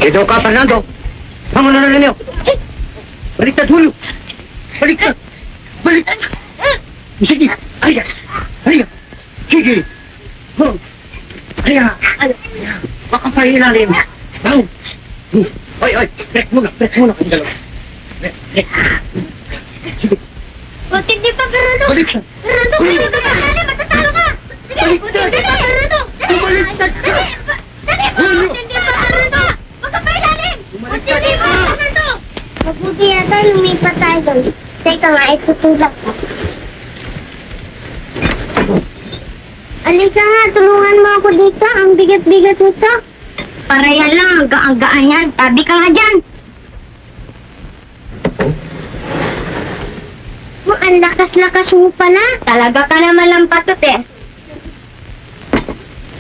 Ito ka, Fernando. Bangon na Lelio. Baliktad, Julio. Baliktad. Baliktad. Sige. Halika. Halika. Sige. Go. Halika. Baka pa ilalim. Bangon. Oy, oy. Break muna. Break muna. Break. Sige. Kunting di pa, Fernando. Baliktad. Fernando, kaya ka pa. Dali, matatalo ka. Sige, kunting di pa, Fernando. Baliktad ka. Dali, kunting di pa, Fernando. Magkapailalim. Kunting di pa, Fernando. Mabuti yata lumipat tayo doon. Teka nga, itutulak ko. Alika nga, tulungan mo ako dito. Ang bigat-bigat nito. Para yan lang, ang gaan-gaan yan. Tabi ka nga dyan. Ang lakas-lakas mo pala. Talaga ka naman lang patot eh.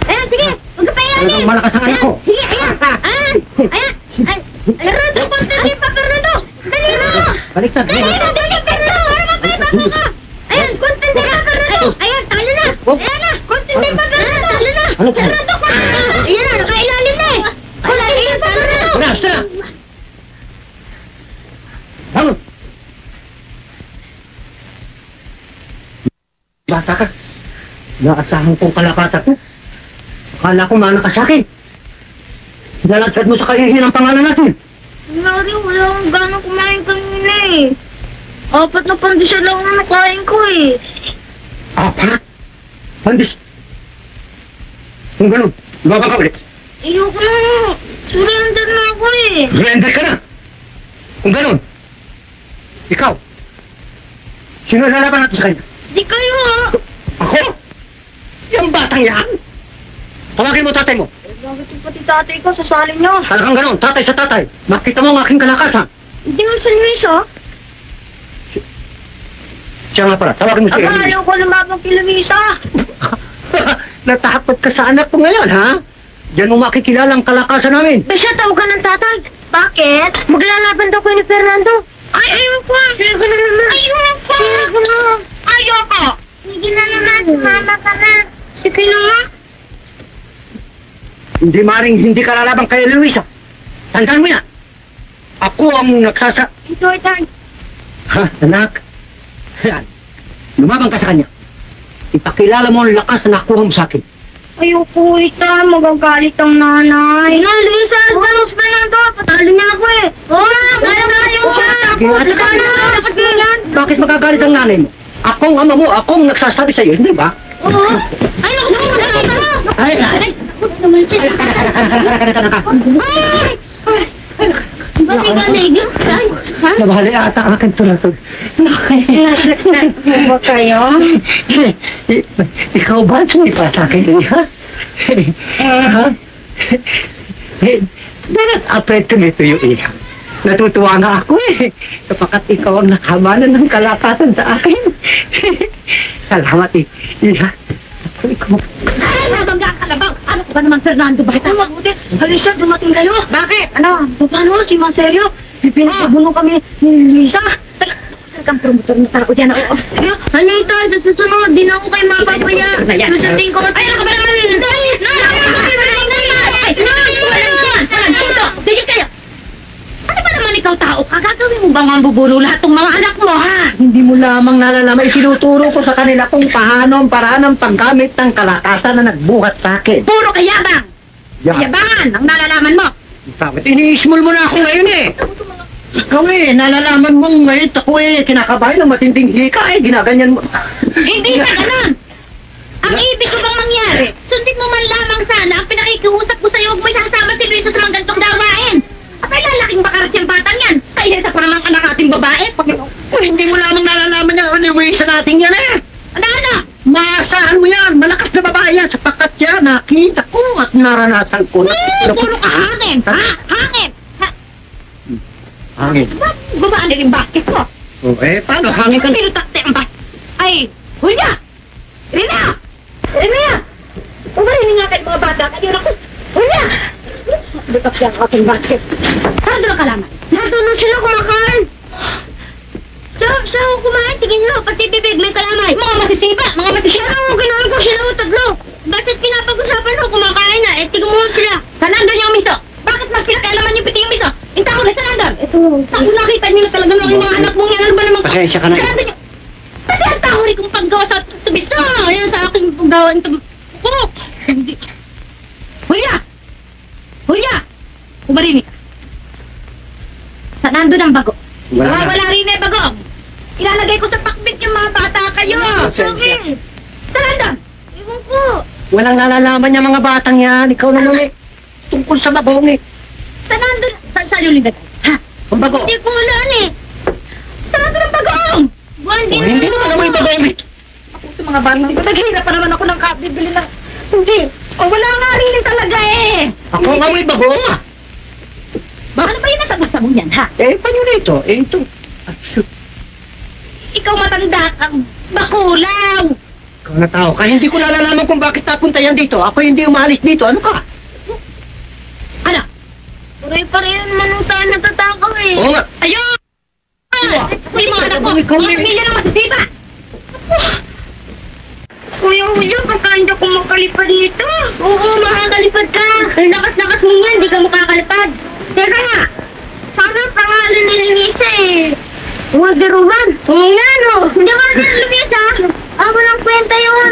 Ayan, sige. Magkapailalim. Talagang malakas ang anak ko. Sige, ayan. Ayan. Fernando, kunti pa, Fernando. Dali mo. Baliktad. Dali, Fernando. Para mapaibago ka. Ayan, kunti pa, Fernando. Ayan, talo na. Ayan na. Kunti pa, Fernando. Talo na. Fernando, kunti. Ayan na, nakailalim na eh. Kunti pa, Fernando. Basta. Bangon. Bata ka. Naasahan kong kalakasan ko. Akala ko mana ka sa akin. Nalansad mo sa kahihin ang pangalan natin. Mari, wala akong gano'ng kumain kanina eh. 4 na pandesal lang na nakain ko eh. Apat? Pandis. Kung ganun, ibaba ka ulit. Ayoko na. Surrender na ako eh. Surrender ka na. Kung ganun, ikaw, sino lalaban natin sa kanya? Di kayo ah. Ako? Yung batang yan? Tawagin mo tatay mo. Bakit yung pati tatay ko sasali niyo? Talagang ganun, tatay sa tatay. Makita mo ang aking kalakasan. Hindi mo sa Luis ah. Siya nga pala, tawagin mo siya. Aba, ayaw ko lumabang kay Luisa. Natakot ka sa anak ko ngayon, ha? Diyan mo makikilala ang kalakasan namin. Besya, tawag ka ng tatay. Bakit? Maglalaban daw ko ni Fernando. Ay, ayaw ko. Sige na naman. Ayaw ko. Sige na. Ayaw ko. Sige na naman, sumama ka na. Sige na nga. Hindi maring hindi ka lalaban kay Luisa. Tandaan mo yan. Ako ang nagsasa... Ito, Itan. Ha, anak? Yan. Lumabang ka sa kanya. Ipakilala mo ang lakas na nakuha mo sa akin. Ayoko, Itan. Magagalit ang nanay. Nga, Luisa, Alvanos Fernando. Patalo niya ako eh. Oo, magagalit siya. Bakit magagalit ang nanay mo? Akong ama mo, akong nagsasabi sa iyo, hindi ba? Oo. Ay, naku, Ay, ay. bakit ka naigil? Nabali ata ang aking tulatog. Ba kayo? Ikaw ba? Sumipa sa akin, ha? Ha? Bakit apret tumituyo iya? Natutuwa nga ako eh. Sapagat ikaw ang nakamanan ng kalakasan sa akin. Salamat eh. Iha. Ikaw. Ay, nabangga ang kalabaw. Ano ko? Baka naman, Fernando, bakit ang mabuti? Halisa, dumating kayo. Bakit? Ano? Paano? Si Maserio? Pinagpabuno kami ni Lisa. Talagang promotor ng tao dyan. Oo. Halita, sa susunod, di na ako kayo mapapaya. Susundin ko. Ay, ano ka ba naman? Sige kayo. Ano ba naman ikaw tao ka? Gagawin mo bang mambuburo lahat ng mga anak mo, ha? Hindi mo lamang nalalaman, itinuturo ko sa kanila kung paano ang paraan ng paggamit ng kalakasan na nagbuhat sa akin. Puro kayabang. Kayabangan ang nalalaman mo. Bakit iniismol mo na ako ngayon eh? Ikaw eh, nalalaman mo ngayon ako eh, kinakabahan ng matinding hika eh, ginaganyan mo. Hindi na ganun. Ang ibig ko bang mangyari, sundin mo man lamang sana ang pinakikiusap ko sa'yo, huwag mo isasama si Luisa sa mga ganitong gawain. Abay, lalaking bakarat yung batang yan. Sa isa pa naman anak ating babae. Hindi mo lamang nalalaman yung aniwisa natin yan eh. Ano? Maasahan mo yan, malakas na babae yan, sapagkat yan, nakita ko at naranasan ko. Puro ka hangin, ha? Hangin! Hangin. Gumaan din yung basket ko. Oh, eh, paano? Hangin ka? Pinutakte ang basket. Ay, Hulya! Rina! Rina! Umarini nga kayo mga bata. Kanina ko. Hulya! Butak siya ang aking basket. Saan doon ka lamang? Nandun sila kumakain. Sa kumain, tigin nyo, pati bibig, may kalamay. Mga masisipa, mga masisipa. Ano, ginawan ko sila o tatlo. Bakit pinapag-usapan ko kumakain na? Eh, tigin mo sila. Saan nandun yung miso? Bakit mas pinakailaman yung piti yung miso? Inta ko na saan nandun? Ito. Saan ko nakita nyo na talaga ng mga anak mong yan? Ano ba naman? Pasensya ka na. Saan nandun yung... Pati ang tahuri kong paggawa sa tubisa. Ayan sa aking paggawa ito. Oh, hindi. Hulya! Hulya! Umarinig ka. Saan nandun ang bago? Wala rin eh, bagong. Ilalagay ko sa pakbit yung mga bata kayo. Pasensya. Saan nandun? Ewan ko. Walang nalalaman yung mga batang yan. Ikaw naman eh. Tungkol sa bagong eh. Saan nandun? Saan yung lingad? Ha? Ang bago. Hindi ko ulan eh. Saan nandun ang bagong? Hindi naman naman yung bagong eh. Ako sa mga batang ito, naghihirap pa naman ako ng bibili ng... Hindi. O wala nga rin talaga eh. Ako nga may bagong ah. Ano ba yung nasa mo yan, ha? Eh, paano nito? Eh, ito. Ah, shoot. Ikaw matanda kang bakulaw. Ikaw na tao ka. Hindi ko nalalaman kung bakit napunta yan dito. Ako hindi umalis dito. Ano ka? Ano? Pare-pareho naman ang tayo nagtatakaw eh. Oo nga. Ayun! Yung mga anak ko, mga pamilya na masisipa. Kuya Julio, baka hindi ako makalipad nito. Oo, makakalipad ka. Ang lakas-lakas mo yan, hindi ka makakalipad. Teka nga, sana pangalan ni Luisa eh. Wonder Woman? Oo nga no. Hindi Wonder Luisa. Walang kwenta yun.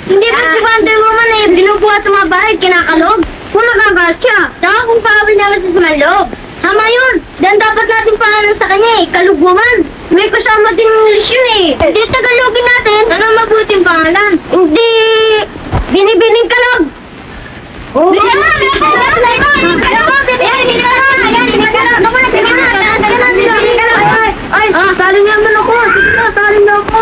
Hindi ba si Wonder Woman eh, binubuhat sa mga bahay, kinakalog? Kung nagagalit siya, saka kung paawin naman siya sa maloob. Tama yun. Dan dapat natin pangalan sa kanya eh, Kalug Woman. May kasama din English yun eh. Hindi Tagalogin natin. Ano mabuting pangalan? Hindi. Binibining Kalog. Oh, ay, sali niya man ako. Sali niya ako.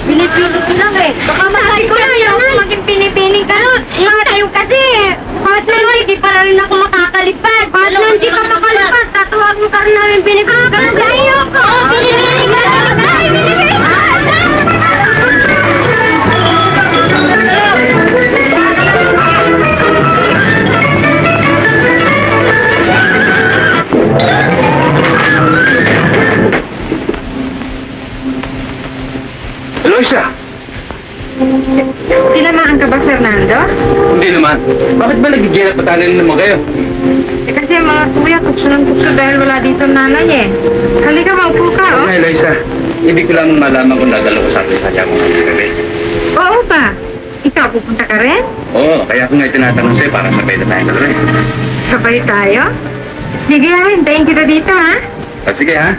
Pinipili ko lang eh. Baka masay ko lang yung maging pinipili ka nun. Tayo kasi. Kahit naman, hindi pa rin ako makakalipad. Kahit na hindi ka makalipad, tatawagin ka rin namin pinipili ka nun. Tayo ko! Pinipili ka nun! Ay, pinipili ka Eloisa! Tinamaan ka ba, Fernando? Hindi naman. Bakit ba nagigirap patanin naman kayo? Eh kasi mga kuya, tukso ng tukso dahil wala dito nanay eh. Halika, maupo ka, oh. Ay, Eloisa, ibig ko lang malaman kung nadalo ko sa akin sa tiyan mo ngayong gabi. Oo pa. Ikaw, pupunta ka rin? Oo, kaya ako nga tinatanong sa'yo para sabay na tayo kalabi. Sabay tayo? Sige, hintayin kita dito, ha? Sige ha?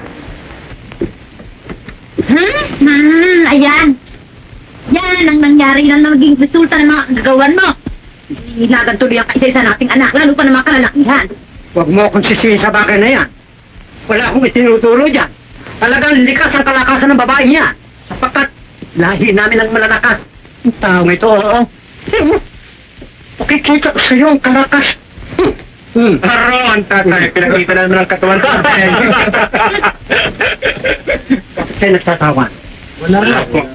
Ayan. Yan ang nangyari na naging resulta ng mga gagawan mo. Ilagan tuloy ang kaisa-isa nating anak, lalo pa ng mga kalalakihan. Huwag mo akong sisihin sa bagay na yan. Wala akong itinuturo dyan. Talagang likas ang kalakasan ng babae niya. Sapagkat lahi namin ang malalakas. Ang taong ito, oo. Pakikita ko sa'yo ang kalakas. Aron, tatay. Pinakita na naman ang katawan tatay. Bakit kayo nagtatawa? Wala po.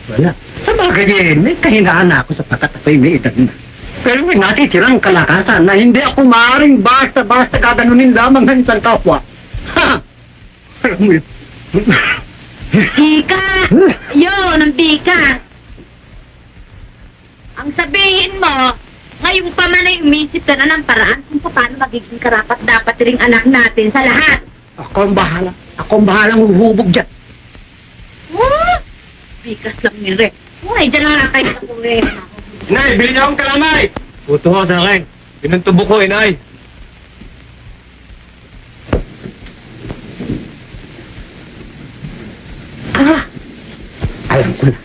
Wala. Sa bagay eh, may kahinaan na ako sapagkat ako'y may edad na. Pero may natitirang kalakasan na hindi ako maaaring basta-basta gaganunin lamang ng isang kapwa. Ha! Alam mo yun? Bika! Yun, ang bika! Ang sabihin mo, ngayon pa man ay umisip ka na ng paraan kung paano magiging karapat-dapat ring anak natin sa lahat. Ako ang bahala. Ako ang bahalang huhubog dyan. Oh, bikas lang ni Re. Uy, dyan na nga kayo sa kuwi. Inay, bili niyo akong kalamay. Puto ko sa akin. Pinuntubo ko, inay. Ah! Alam ko na.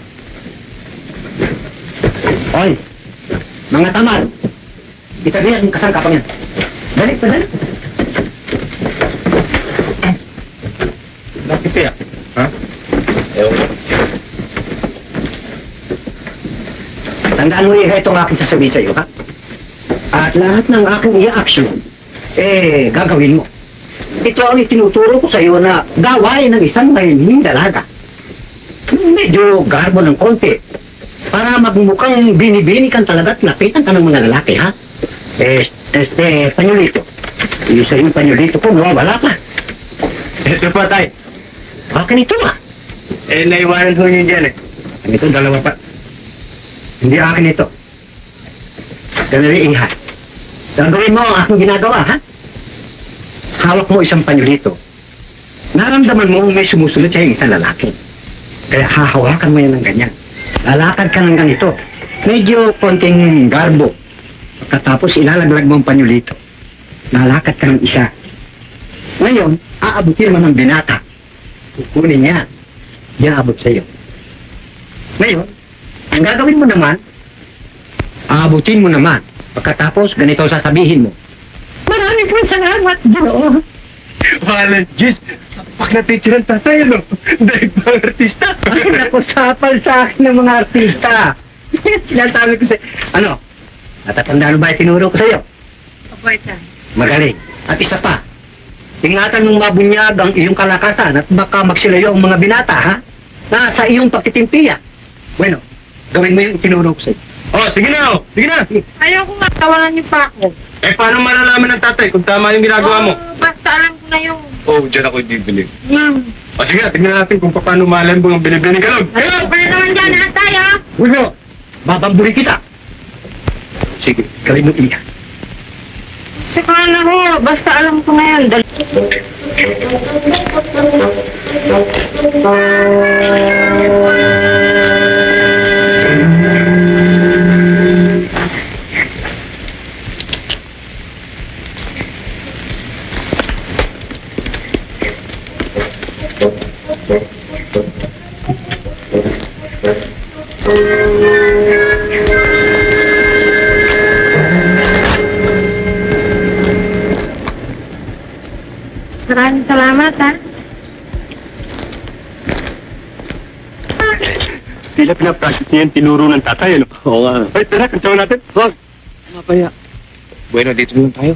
Hoy! Mga tamad! Itabi ang kasangkapang yan. Dali, padali. Bakit kaya? Ha? Ewan ko. Tandaan mo itong aking sasabihin sa'yo, ha? At lahat ng aking i-action, gagawin mo. Ito ang itinuturo ko sa'yo na gawain ng isang mahining dalaga. Medyo garbo ng konti. Para magmukhang binibini kang talaga at lapitan ka ng mga lalaki, ha? Panyolito. Isa yung panyolito ko, wala pa. Ito pa, tay. Akin ito, ha? Naiwanan ko yun dyan eh. Ito, dalawa pa. Hindi akin ito. Ganali, iha. Gagawin mo ang aking ginagawa, ha? Hawak mo isang panyolito. Naramdaman mo may sumusunod sa'yo isang lalaki. Kaya hahawakan mo yan ng ganyan. Lalakad ka ng ganito. Medyo konting garbo. Pagkatapos ilalaglag mo ang panyolito. Lalakad ka ng isa. Ngayon, aabutin mo ng binata. Kukunin niya. Iaabot sa'yo. Ngayon, ang gagawin mo naman, aabutin mo naman. Pagkatapos, ganito sasabihin mo. Maraming po salamat, Ginoo. Walang Diyos. Sapak na teacher ang tatay, ano? Dahil pang artista. Ay, naku, sapal sa akin ng mga artista. Sinasabi ko sa... Ano? Natatandaan mo ba yung tinuro ko sa'yo? Apoy tayo. Magaling. At isa pa, ingatan mong mabunyag ang iyong kalakasan at baka magsilayo ang mga binata, ha? Nasa iyong pagtitimpiya. Bueno, gawin mo yung tinuro ko sa'yo. Oh, sige na, oh. Sige na. Ayoko nga, tawanan niyo pa ako. Paano malalaman ng tatay kung tama yung ginagawa mo? Basta alam ko na yung... Oh, dyan ako bibili. Hmm. O sige, tignan natin kung paano malam mo ang binibili ng kalog. Ano, pala naman dyan, ha, tayo? Ulo, babamburi kita. Sige, gawin mo iya. Saka na ho, basta alam ko na yan. Maraming salamat, ha? Tila pinapractice niya yung tinuro ng tatay, ano? Oo nga. Ay, tara, kantawa natin. Wag. Mapaya. Bueno, dito lang tayo.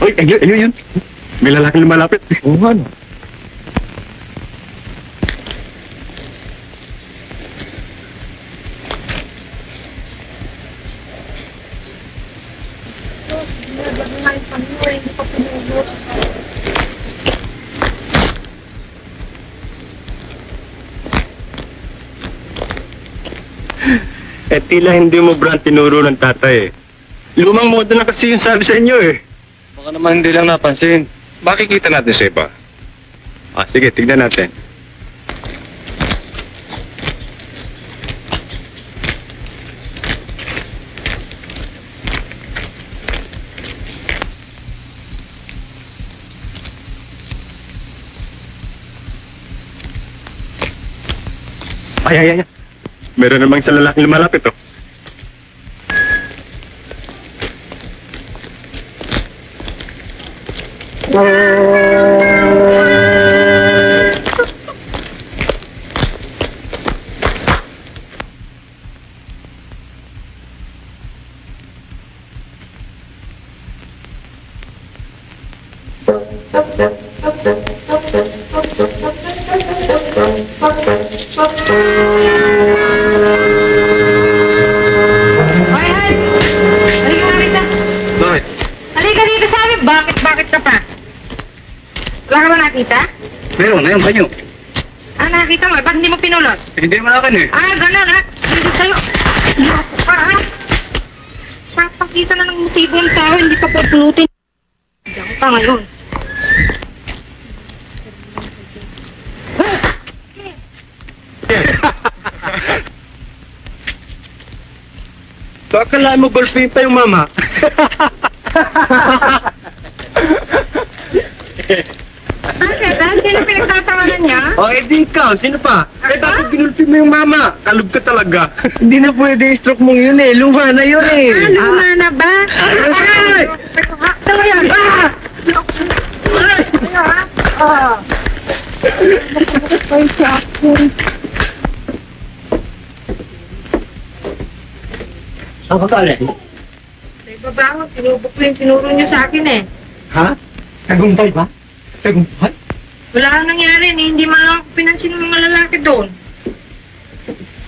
Uy, ayun yun. May lalaking lumalapit. Oo nga, no? Tila hindi mo brand tinuro ng tatay eh. Lumang moda na kasi yung sabi sa inyo eh. Baka naman hindi lang napansin. Makikita natin sa iba. Sige, tignan natin. Ay. Meron namang sa lalaking lumalapit, oh. Hoy, Han! Halika nga rito. Bakit? Halika dito sa amin. Bakit ka pa? Wala ka ba nakita? Meron, ngayon banyo. Ah, nakita mo. Ba't hindi mo pinulot? Hindi mo na akin eh. Ah, ganun ha. Hindi sa'yo. Loko ka ha. Papakita na ng motibo yung tao. Hindi ka pupulutin. Diyan ka ngayon. Akala mo golfing pa yung mama. Bakit? Dahil sino pinagtatawanan niya? O, edi ikaw. Sino pa? Eh, bakit ginulping mo yung mama? Kalog ka talaga. Hindi na pwede yung stroke mong yun eh. Luma na yun eh. Ah, luma na ba? Ay! Tama yan. Ah! Saan ka galing? Sa ibaba ko, sinubok ko yung tinuro niyo sa akin eh. Ha? Tagumpay ba? Tagumpay? Wala kang nangyari eh. Hindi man lang ako pinansin ng mga lalaki doon.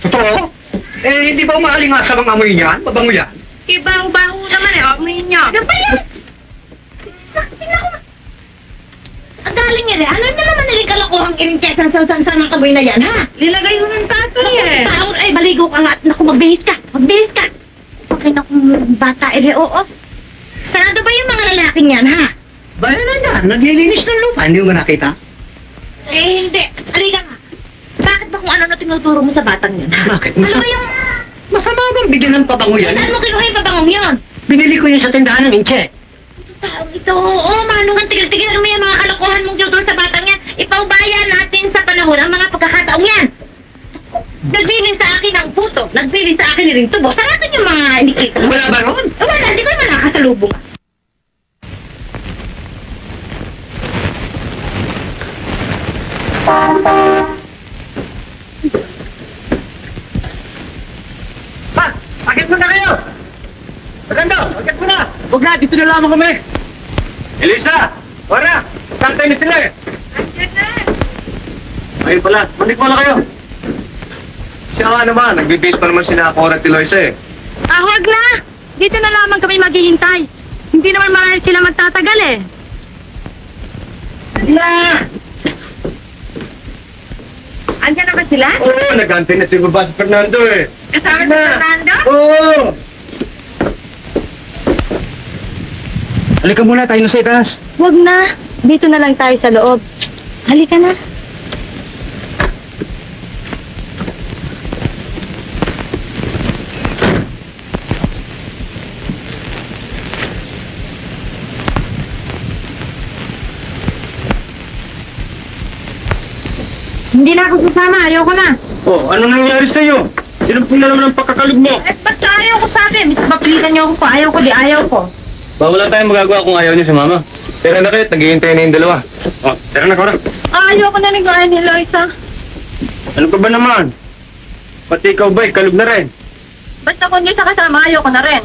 Totoo? Eh, hindi ba umaaling nga sa mga amoy niyan? Mabango yan? Ibaho-baho naman eh. Amoyin niyo. Ano ba yan? Ang galing niya rin. Ano na naman nilang kalokohang irinchesan sa ng kaboy na yan, ha? Nilagay ko ng tato eh. Taon, ay, baligo ka nga. Naku, magbihis ka. Magbihis ka. Okay na kung bata, oo. Sarado ba yung mga lalaking yan, ha? Bayan na yan. Naglilinis ng lupa. Hindi mo ba nakita? Eh, hindi. Halika nga. Bakit ba kung ano na tinuturo mo sa batang yun, ha? Bakit? Ano ba yung... Masama bang bigyan ng pabango yan? Saan mo kinuha yung pabangong yun? Binili ko yun sa tindahan ng Inche. Taong ito, oo, manungan tigil-tigil mo yan mga kalokohan mong tinuturo sa batang yan. Ipaubayan natin sa panahon ang mga pagkakataong yan. Nagpili sa akin ng puto, nagpili sa akin rin tubo. Sarapin yung mga indikita. Wala ba ron? Wala, hindi ko naman nakasalubong. Pa! Akit mo na kayo! Maganda! Akit mo na! Huwag na! Dito na lamang kami! Elisa! Ora! Kantay na sila eh. Andiyan na. Ayun pala. Manik mo na kayo. Siya nga naman. Nagbibis pa naman sina Cora at Eloisa eh. Ah, huwag na. Dito na lamang kami maghihintay. Hindi naman marahil sila magtatagal eh. Na! Andiyan na ba sila? Oo, nagantay na si Baba si Fernando eh. Kasama si Fernando? Oo! Halika muna tayo na sa itaas. Huwag na. Dito na lang tayo sa loob. Halika na. Hindi na ako sasama. Ayoko na. Oh, ano nangyari sa'yo? Sinumpong na naman ang pagkakalog mo. Eh, ba't ka ayaw ko sabi? Mr. Papilitan niyo ako pa. Ayaw ko, di ayaw ko. Wala tayong magagawa kung ayaw niyo si Mama. Tara na kayo, naghihintay na yung dalawa. Oh, tara na, Cora. Ayaw ko na ni gaya ni Eloisa. Ano pa ba naman? Pati ikaw ba, kalog na rin. Basta kung hindi sa kasama, ayaw ko na rin.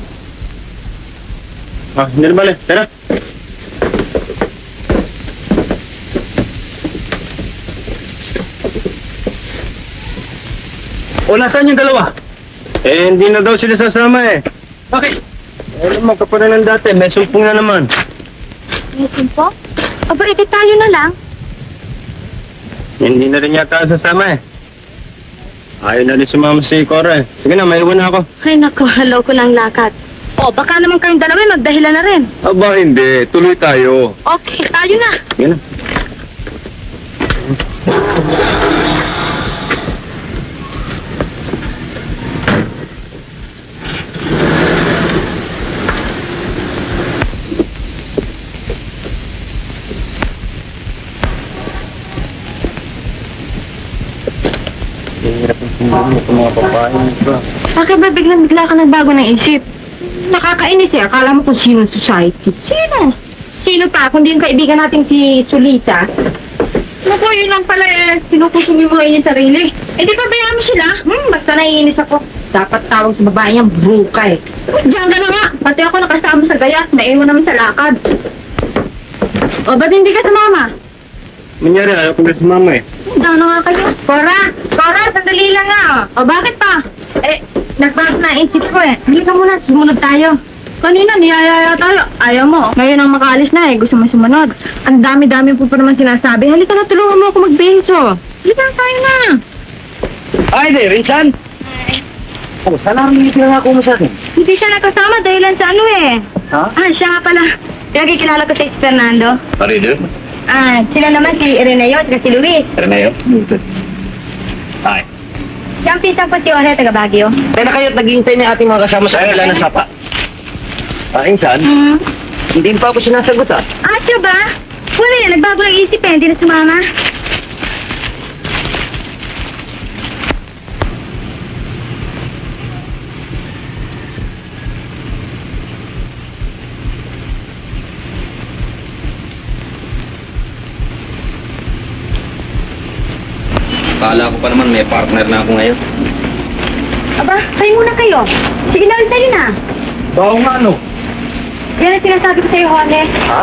Ah, hindi na bale, tara. O, nasaan yung dalawa? Eh, hindi na daw sila sasama eh. Bakit? Eh, magkapala ng dati, may sumpong na naman. May sumpo? Aba, iti tayo na lang. Hindi na rin yata sasama eh. Ayaw na rin sumama si Cora eh. Sige na, maiwan na ako. Ay, naku, halaw ko ng lakad. O, baka naman kayong dalawa magdahilan na rin. Aba, hindi. Tuloy tayo. Okay, tayo na. Sige na. mo sa mga babae ba? Bakit ba biglang-bigla ka nagbago ng isip? Nakakainis eh. Akala mo kung sino society. Sino? Sino pa? Kundi yung kaibigan nating si Sulita. Naku, yun lang pala eh. Sinukusumi mo yung sarili. Eh di ba bayaan mo sila? Basta naiinis ako. Dapat tawag sa babae niyang bruka eh. Diyan ka na nga. Pati ako nakasama sa gayat. Naiwan namin sa lakad. O, ba't hindi ka sumama? Manyari, ayaw ko na sumama eh. Dano nga kayo. Cora, sandali lang nga. O, bakit pa? Eh, nagbago na isip ko eh. Hindi ka muna, sumunod tayo. Kanina, niyayaya tayo. Ayaw mo. Ngayon ang makaalis na eh. Gusto mo sumunod. Ang dami-dami po pa naman sinasabi. Halika na, tulungan mo ako magbeso. Halika na tayo na. Ay, di, Rinsan. Oh, sana hindi pinangako mo sa akin. Hindi siya nakasama dahilan sa ano eh. Ha? Siya nga pala. Pinagkikilala ko si Fernando. Parido? Sila naman si Ireneo at si Luis. Renayo? Ay. Siya ang pisang ko si Ore, taga Baguio. Kaya na kayo't naghihintay na ating mga kasama sa kanila ng sapa. Insan, hindi pa ako sinasagot ah. Siya ba? Wala yan, nagbago ng isip eh. Hindi na sumama. Akala ko pa naman may partner na ako ngayon. Aba, kayo muna kayo. Sige na ulit tayo na. Oo nga ano? Yan ang sinasabi ko sa'yo, Jorge. Ha?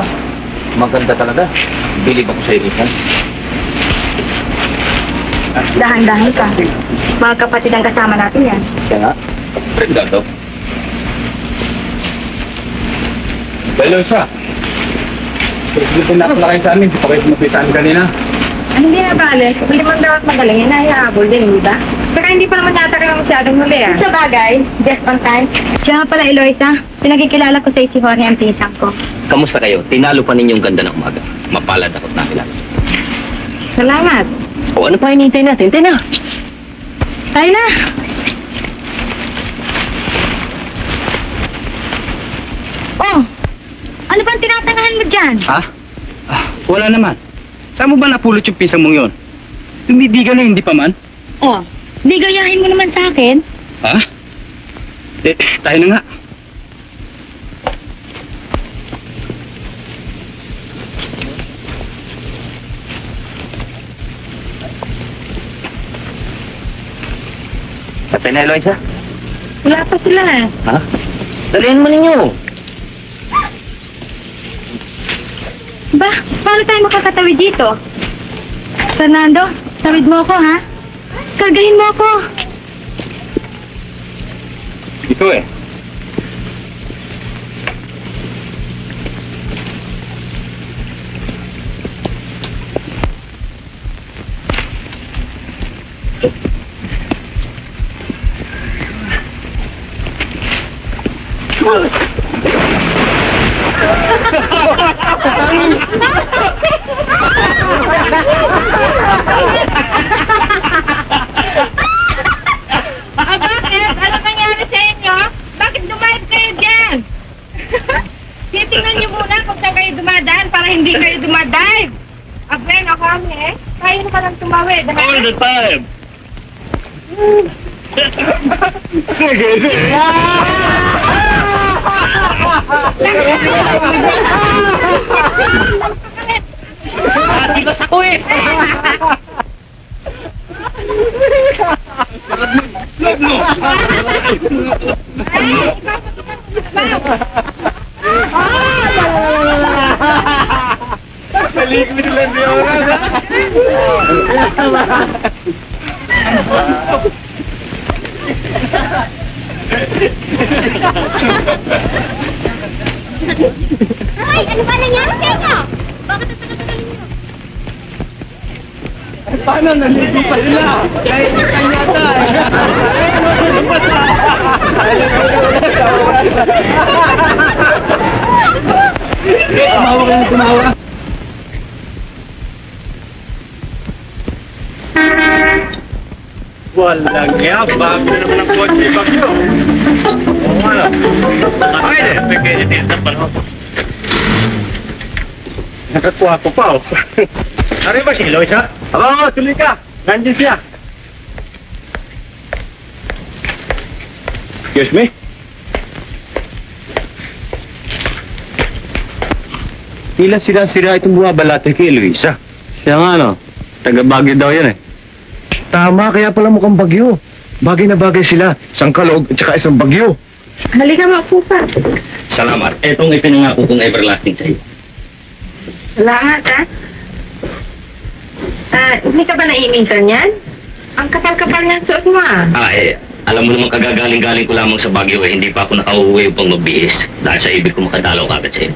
Maganda talaga. Bilib ako sa'yo, Ethan. Dahan-dahan ka. Mga kapatid ang kasama natin yan. Kaya nga. Prenda to. Hello, siya. Pagkakitin na pala kayo sa amin. Di pa kayo sumupitaan kanina. Hindi na bale. Hindi man dapat magaling. Nahihabol din, di ba? Saka hindi pa naman yata kayo masyadong huli ah. Sa bagay, just on time. Siya nga pala, Eloisa. Pinagkikilala ko sa'yo si Jorge ang pisang ko. Kamusta kayo? Tinalo pa ninyong ganda ng umaga. Mapalad ako't nakilala. Salamat. O ano pa hinihintay natin? Hintay na! Tayo na! Oh! Ano bang tinatangahan mo dyan? Ha? Wala naman. Saan mo ba napulot yung pisang mong yun? Tumibigan na hindi pa man? Oh, di gayahin mo naman sa akin. Ha? Tayo na nga. Patay na, Eloisa? Wala pa sila eh. Ha? Dalihan mo ninyo. Ba, paano tayo makakatawid dito? Fernando, tawid mo ako ha? Kargahin mo ako. Ito eh. Bakit? Ano nangyari sa inyo? Bakit dumayad kayo dyan? Titingnan niyo muna kung saan kayo dumadaan para hindi kayo dumadive. Abren, ako kami eh. Kayo naman ang tumawid. All the time! Atigas ako eh! Maligmit lang di oras ha? Ay, ano ba nangyari sa inyo? Bakit ang tagal-tagal niyo? Paano? Nandito pa sila! Kahit kanya tayo! Tumawa ka na tumawa! Walang kaya, bago na naman ang kotse bagyo. Oo nga lang. Pwede, pwede din sa panahon. Nakakuha ko pa oh. Ano ba si Loisa? Oo, tuloy ka. Nandiyan siya. Excuse me? Tila sira-sira itong bumabalate kay Luisa. Siya nga, no? Taga-Baguio daw yan, eh. Tama, kaya pala mukhang bagyo. Bagay na bagay sila. Isang kalog at saka isang bagyo. Halika maupo pa. Salamat. Etong ipinangako kong everlasting sa iyo. Salamat, ha? Hindi ka ba naiinitan yan? Ang kapal-kapal ng suot mo, ah. Alam mo naman kagagaling-galing ko lamang sa Baguio eh. Hindi pa ako nakauwi upang magbihis. Dahil sa ibig ko makadalaw kagad sa iyo.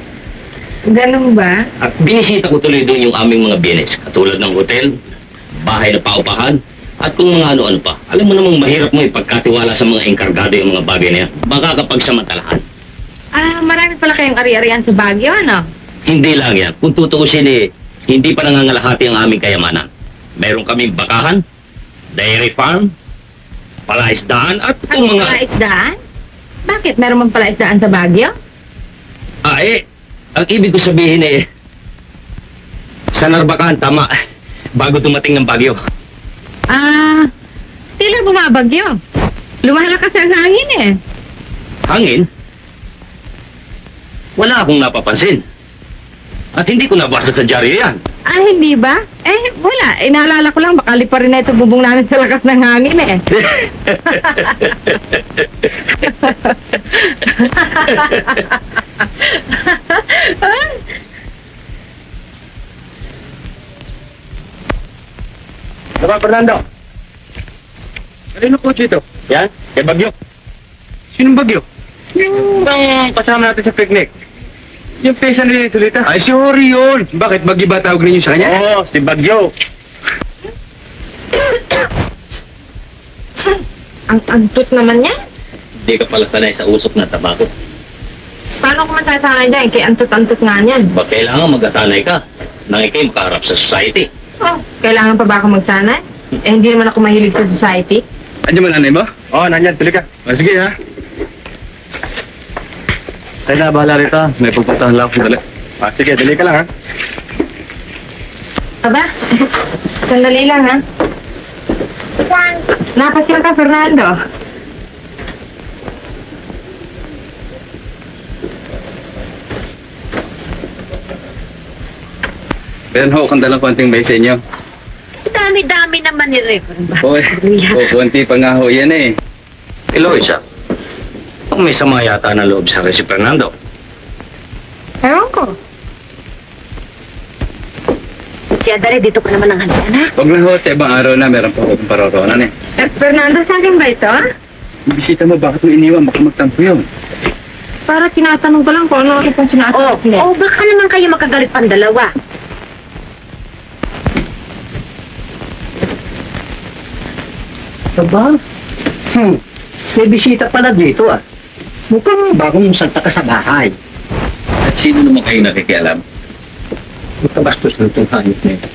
Ganun ba? At binisita ko tuloy doon yung aming mga bienes. Katulad ng hotel, bahay na paupahan, at kung mga ano-ano pa. Alam mo namang mahirap mo ipagkatiwala sa mga engkargado yung mga bagay na yan. Baka kapag samantalahan. Marami pala kayong ari-arian sa Baguio, ano? Hindi lang yan. Kung tutuusin eh, hindi pa nangangalahati ang aming kayamanan. Meron kaming bakahan, dairy farm, palaisdaan, at kung mga... Palaisdaan? Bakit? Meron mang palaisdaan sa Baguio? Ang ibig ko sabihin eh, sa Narbacan, tama, bago dumating ng bagyo. Tila bumabagyo. Lumalakas ang hangin, eh. Hangin? Wala akong napapansin. At hindi ko nabasa sa dyaryo yan. Hindi ba? Wala. Naalala ko lang, baka lipa rin na ito bubong namin sa lakas ng hangin, eh. Diba, Fernando? Kanino kotse ito? Yan, kay Bagyo. Sinong Bagyo? Yung bang kasama natin sa picnic. Yung pesa ni Tulita. Ay, si Hori yun. Bakit? Bagyo ba tawag ninyo sa kanya? Oo, si Bagyo. Ang antot naman niya. Hindi ka pala sanay sa usok na tabako. Paano ko masasanay dyan? Kay antot-antot nga niyan. Ba kailangan mag-asanay ka nang ikay makaharap sa society. Kailangan pa ba ako magsanay? Hindi naman ako mahilig sa society. Andiyan mo nanay mo? Oo, nandyan. Tuloy ka. Sige, ha? Tayo na, bahala rito. May pupuntahan lang ako. Dali. Sige, dali ka lang, ha? Aba, sandali lang, ha? Napasyal ka, Fernando. Meron ho, kang dalang konting may sa inyo. Dami-dami naman ni Reverend. Hoy, konti pa nga ho yan eh. Eloisa, kung may sama yata na loob sa si Fernando. Ewan ko. Si Adare, dito ka naman ang halian, ha? Huwag na ho, sa ibang araw na meron pa ho akong paroroonan eh. Fernando, sa akin ba ito? Bisita mo, bakit mo iniwan? Baka magtampo yun. Para tinatanong ko lang kung ano rin pong sinasagot niya. Baka naman kayo makagalit pang dalawa. Aba? May bisita pala dito ah. Mukhang bagong salta ka sa bahay. At sino naman kayo nakikialam? Magkabastos na itong hayop na ito.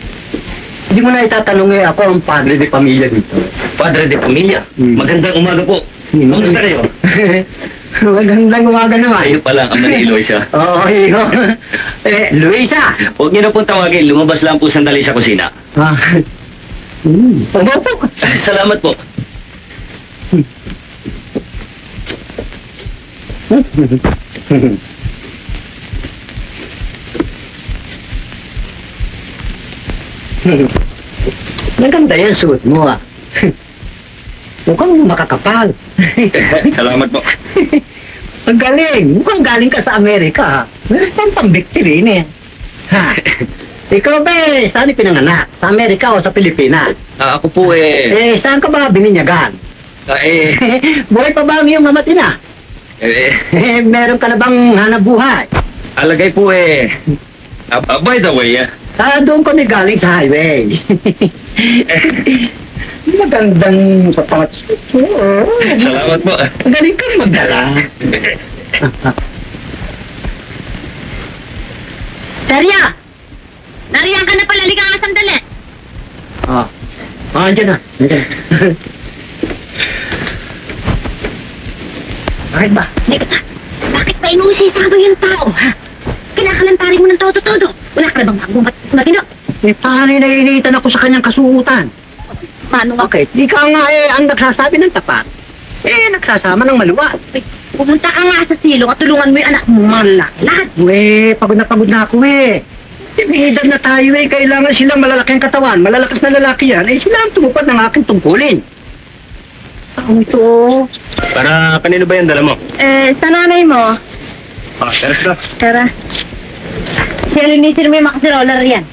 Hindi mo na itatanong eh, ako ang padre de pamilya dito. Padre de Pamilya, magandang umaga po. Kamusta kayo? Magandang umaga naman. Kayo pala ang ama ni Eloisa. Oo, iyo. Luisa! Huwag niyo na pong tawagin, lumabas lang po sandali sa kusina. Pagpapok. Salamat po. Maganda yan suot mo ah. Mukhang makakapal. Salamat po. Ang galing. Mukhang galing ka sa Amerika. Meron pang pambikti rin eh. Ha? Ikaw ba saan pinanganak? Sa Amerika o sa Pilipinas? Ako po Saan ka ba bininyagan? Buhay pa ba ang iyong mamatina? Meron ka na bang hanap buhay? alagay po by the way, Doon kami galing sa highway. Magandang sapatos. salamat po. Galing kang magdala. Daria! Nariyan ka na pala, liga nga sandali. Andiyan na. Andiyan na. Bakit ba? Bakit pa inuusisama yung tao, ha? Kinakalantari mo ng todo-todo. Wala ka na bang matino? Paano naiinitan ako sa kanyang kasuutan? Paano nga? Bakit? Ikaw nga ang nagsasabi ng tapat. nagsasama ng maluwa. Pumunta ka nga sa silong at tulungan mo yung anak mo malakad. Pagod na ako eh. May edad na tayo eh. Kailangan silang malalaking katawan. Malalakas na lalaki yan. Sila ang tumupad ng aking tungkulin. Ako ito. Para kanino ba yan dala mo? Sa nanay mo. Teres na. Tara. Siya linisin mo yung makasirolar yan.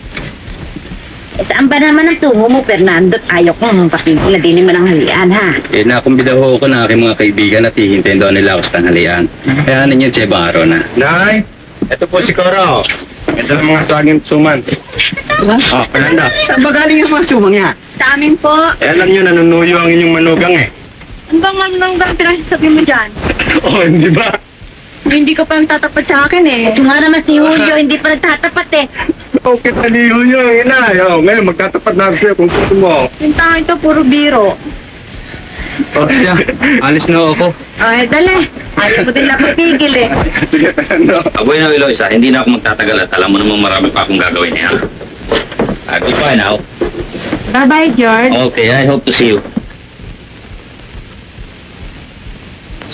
Saan ba naman ang tungo mo, Fernando? Ayaw kong pakinggan na din mo ng halian, ha? Nakumbida ho ako ng aking mga kaibigan at hihintayin daw nila ako sa tanghalian. Kaya ninyo siya ibang araw na. Nay, ito po si Cora. Ito ang mga saging suman. Fernanda. Saan ba galing yung mga sumang yan? Sa amin po. Alam nyo, nanunuyo ang inyong manugang eh. Ano bang manong pinagsasabi mo dyan? Hindi ba? Hindi ka pa nagtatapat sa akin eh. Ito nga naman si Julio, hindi pa nagtatapat eh. Okay, taliho nyo, ina. Ngayon, magtatapat na ako sa'yo kung gusto mo. Yung tao ito, puro biro. Siya, alis na ako. Ay, dali. Ayaw ko din lang pagpigil eh. Sige, Fernando. Bueno, Eloisa, hindi na ako magtatagal at alam mo namang marami pa akong gagawin eh, ha? Goodbye now. Bye-bye, George. Okay, I hope to see you.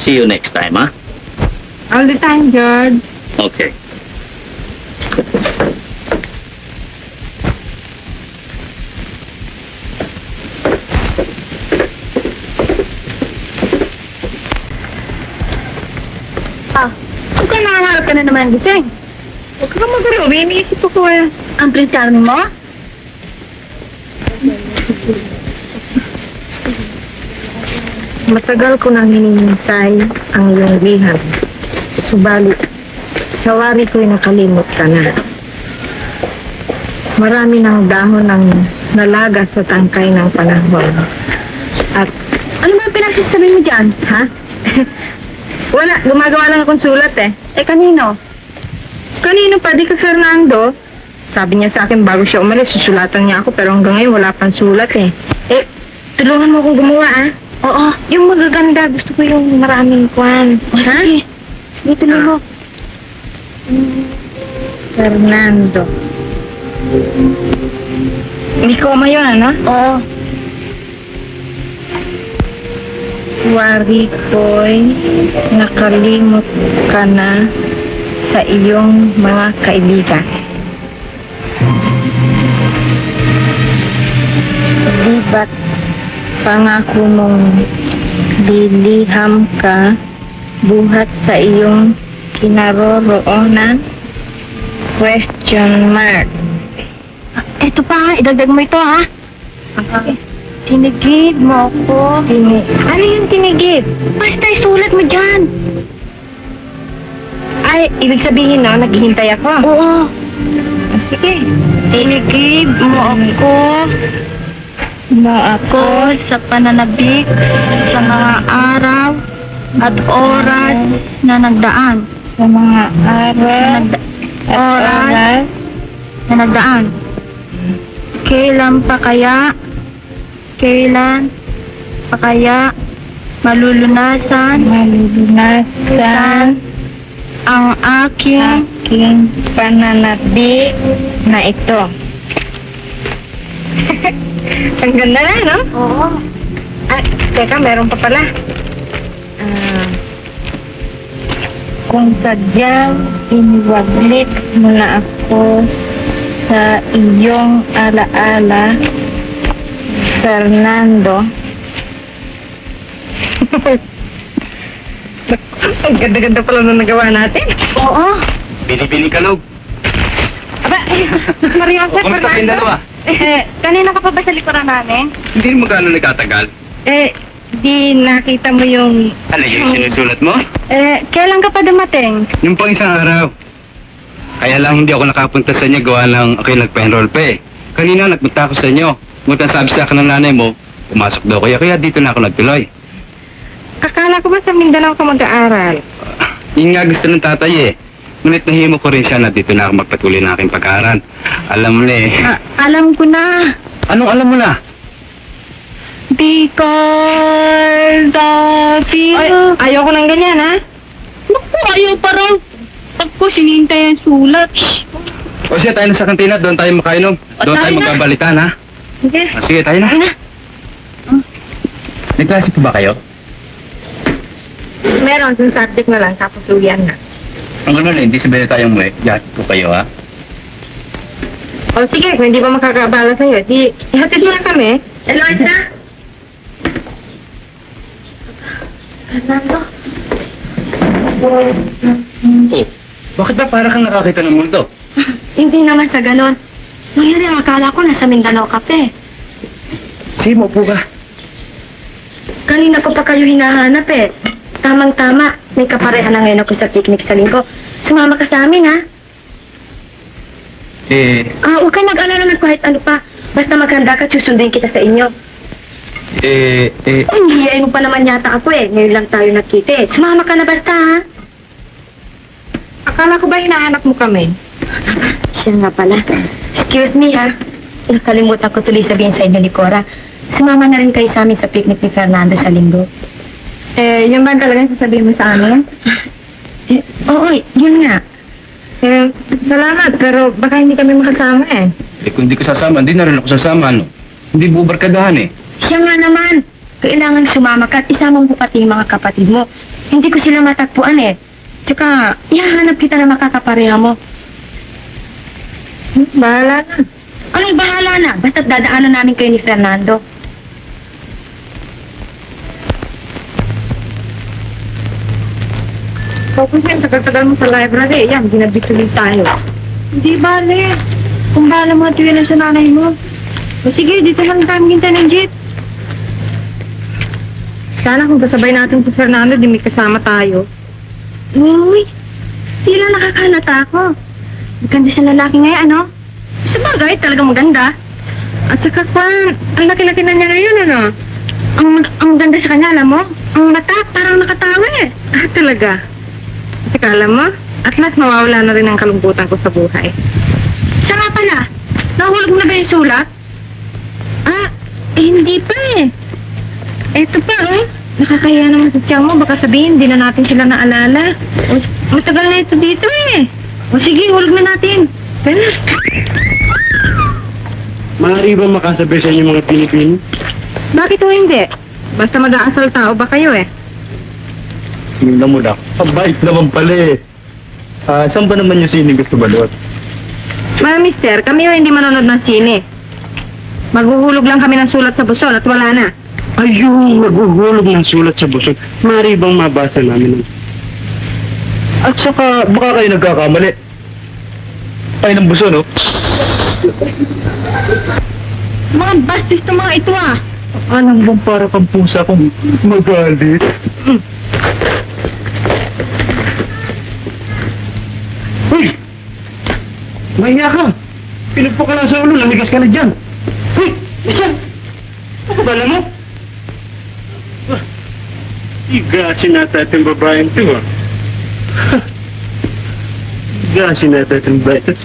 See you next time, ha? All the time, George. Okay. Huwag ka nangangarap ka na naman gising. Huwag ka magaro, iniisip ko eh. Ang Prince Charming mo? Matagal ko nang hinihintay ang iyong liham. Subalit, sa wari ko'y nakalimot ka na. Marami ng dahon ang nalaga sa tangkay ng panahon. At, ano ba pinagsasabi mo dyan, ha? Wala, gumagawa lang akong sulat eh. Kanino? Kanino pa, di ka Fernando? Sabi niya sa akin bago siya umalis, susulatan niya ako pero hanggang ngayon wala pang sulat eh. Tulungan mo akong gumawa ah. Oo, yung magaganda. Gusto ko yung maraming kwan. Ha? Sige. Dito lang mo. Fernando. May koma yun, ano? Oo. Wari ko'y nakalimot ka na sa iyong mga kaibigan. Di ba't pangako mong liliham ka buhat sa iyong kinaroroonan? Question mark. Ito pa, idagdag mo ito ha. Sige. Tinigid mo ako. Ano yung tinigid? Basta isulat mo dyan. Ay, ibig sabihin no, naghihintay ako. Oo. Sige. Tinigid mo ako sa pananabik sa mga araw at oras na nagdaan. Sa mga araw oras na nagdaan. Kailan pa kaya malulunasan ang aking pananabik na ito. Ang ganda na, no? Oo. At, teka, meron pa pala. Kung sadyang iniwaglit mo na ako sa iyong alaala, Fernando. Ang ganda-ganda pala na nagawa natin. Oo. Bini-bini kalog. Aba, Mariosep, Kumusta kayong dalawa? Kanina ka pa ba sa likuran namin? Hindi mo gano'n nagtatagal. Di nakita mo yung... Ano yung sinusulat mo? Kailan ka pa dumating? Yung pang isang araw. Kaya lang hindi ako nakapunta sa inyo gawa ng ako'y nagpa-enroll pa eh. Kanina nagpunta ako sa inyo. Ngunit sabi sa akin ng nanay mo, pumasok daw kaya dito na ako nagtuloy. Akala ko ba sa Mindanao ka mag-aaral? Yun nga gusto ng tatay eh. Ngunit nahimo ko rin siya na dito na ako magpatuloy ng aking pag-aaral. Alam mo na eh. Alam ko na. Anong alam mo na? Because of you. Ay, ayoko ng ganyan, ha? Naku, ayaw parang. Pag ko sinintay ang sulat. O siya, tayo na sa kantina. Doon tayo makainom. Doon tayo tayo na. magkabalitan, ha? Sige. Sige, tayo na. Tayo na. May klase po ba kayo? Meron, yung subject na lang, tapos uwian na. Ang ano na, hindi sabihin na tayong muwi. Diyan po kayo, ha? O sige, kung hindi ba makakabala sa'yo, di ihatid mo na kami. Eliza? Fernando? Oh, bakit ba para kang nakakita ng multo? Hindi naman sa ganon. Nangyari ang akala ko nasa Mindanao ka pa eh. Sige, maupo ka. Kanina ko pa kayo hinahanap eh. Tamang-tama, may kapareha na ngayon ako sa picnic sa linggo. Sumama ka sa amin ha? Huwag ka mag-alala ng kahit ano pa. Basta maganda ka, susundin kita sa inyo. Hihiyain mo pa naman yata ako eh. Ngayon lang tayo nagkita eh. Sumama ka na basta ha? Akala ko ba hinahanap mo kami? Siya nga pala. Excuse me ha. Nakalimutan ko tuloy sabihin sa inyo ni Cora. Sumama na rin kayo sa amin sa picnic ni Fernando sa linggo. Yun ba talaga sasabihin mo sa amin? Oo, yun nga. Salamat, pero baka hindi kami makasama eh. Kung hindi ko sasama, hindi na rin ako sasama, ano? Hindi bubarkadahan eh. Siya nga naman. Kailangan sumama ka at isama mo pati yung mga kapatid mo. Hindi ko sila matagpuan eh. Tsaka, ihahanap kita na makakapareha mo. Bahala na. Anong bahala na? Basta't dadaanan namin kayo ni Fernando. Focus yan, tagal-tagal mo sa library. Yan, ginabituloy tayo. Hindi bale. Kung bahala mo at yun sa nanay mo. O sige, dito lang tayo maghintay ng jeep. Sana kung kasabay natin si Fernando, di may kasama tayo. Uy, sila nakakalata ako. Maganda sa lalaki ngayon, ano? Sa bagay, talagang maganda. At saka Kwan, ang laki-laki na niya ngayon, ano? Ang ganda sa kanya, alam mo? Ang mata, parang nakatawa eh. Talaga. At saka alam mo, at last mawawala na rin ang kalungkutan ko sa buhay. Siya nga pala, nahulog mo na ba yung sulat? Hindi pa eh. Eto pa, oh. Nakakaya naman sa tiyang mo. Baka sabihin, di na natin sila naalala. Matagal na ito dito eh. O sige, hulog na natin. Pero, Maaari ba makasabi sa inyo mga Pilipino? bakit o hindi? Basta mag-aasal tao ba kayo eh? Tingnan mo na. Ang bait naman pala eh. Saan ba naman yung sine gusto balot? Mga mister, kami o hindi manonood ng sine. Maghuhulog lang kami ng sulat sa busol at wala na. Ayun, maghuhulog ng sulat sa busog. Maaari bang mabasa namin? At saka, baka kayo nagkakamali. Ay, ng buso, no? Mga bastis to mga ito ah. Anong bang para kang pusa kung magalit? Hoy! Mahiya ka! Pinagpo ka lang sa ulo, lamigas ka na dyan! Hoy! Isan! Ano ba mo? Igasin nata itong babaeng ito, ah. Igasin nata itong babaeng ito.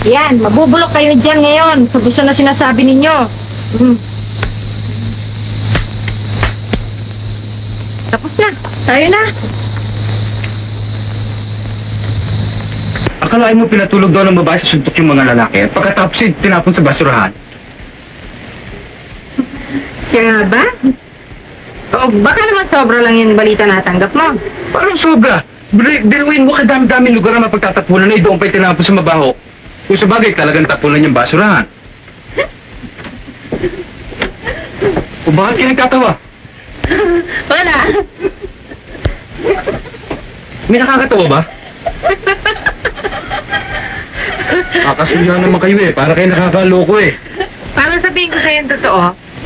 Yan, mabubulok kayo dyan ngayon sa gusto na sinasabi ninyo. Tapos na, tayo na. Akalain mo pinatulog daw ng babae sa suntok yung mga lalaki at pagkatapos tinapon sa basurahan. Kaya nga ba? O, baka naman sobra lang yung balita natanggap mo. Parang sobra. Biruin mo kadami-daming lugar na mapagtatapunan na doon pa'y tinapon sa mabaho. Kung sa bagay, talagang tapunan yung basurahan. O bakit ka nagkatawa? Wala. May nakakatawa ba? Kakasuya naman kayo eh, para kayo nakakaloko eh. Para sabihin ko sa'yo yung totoo,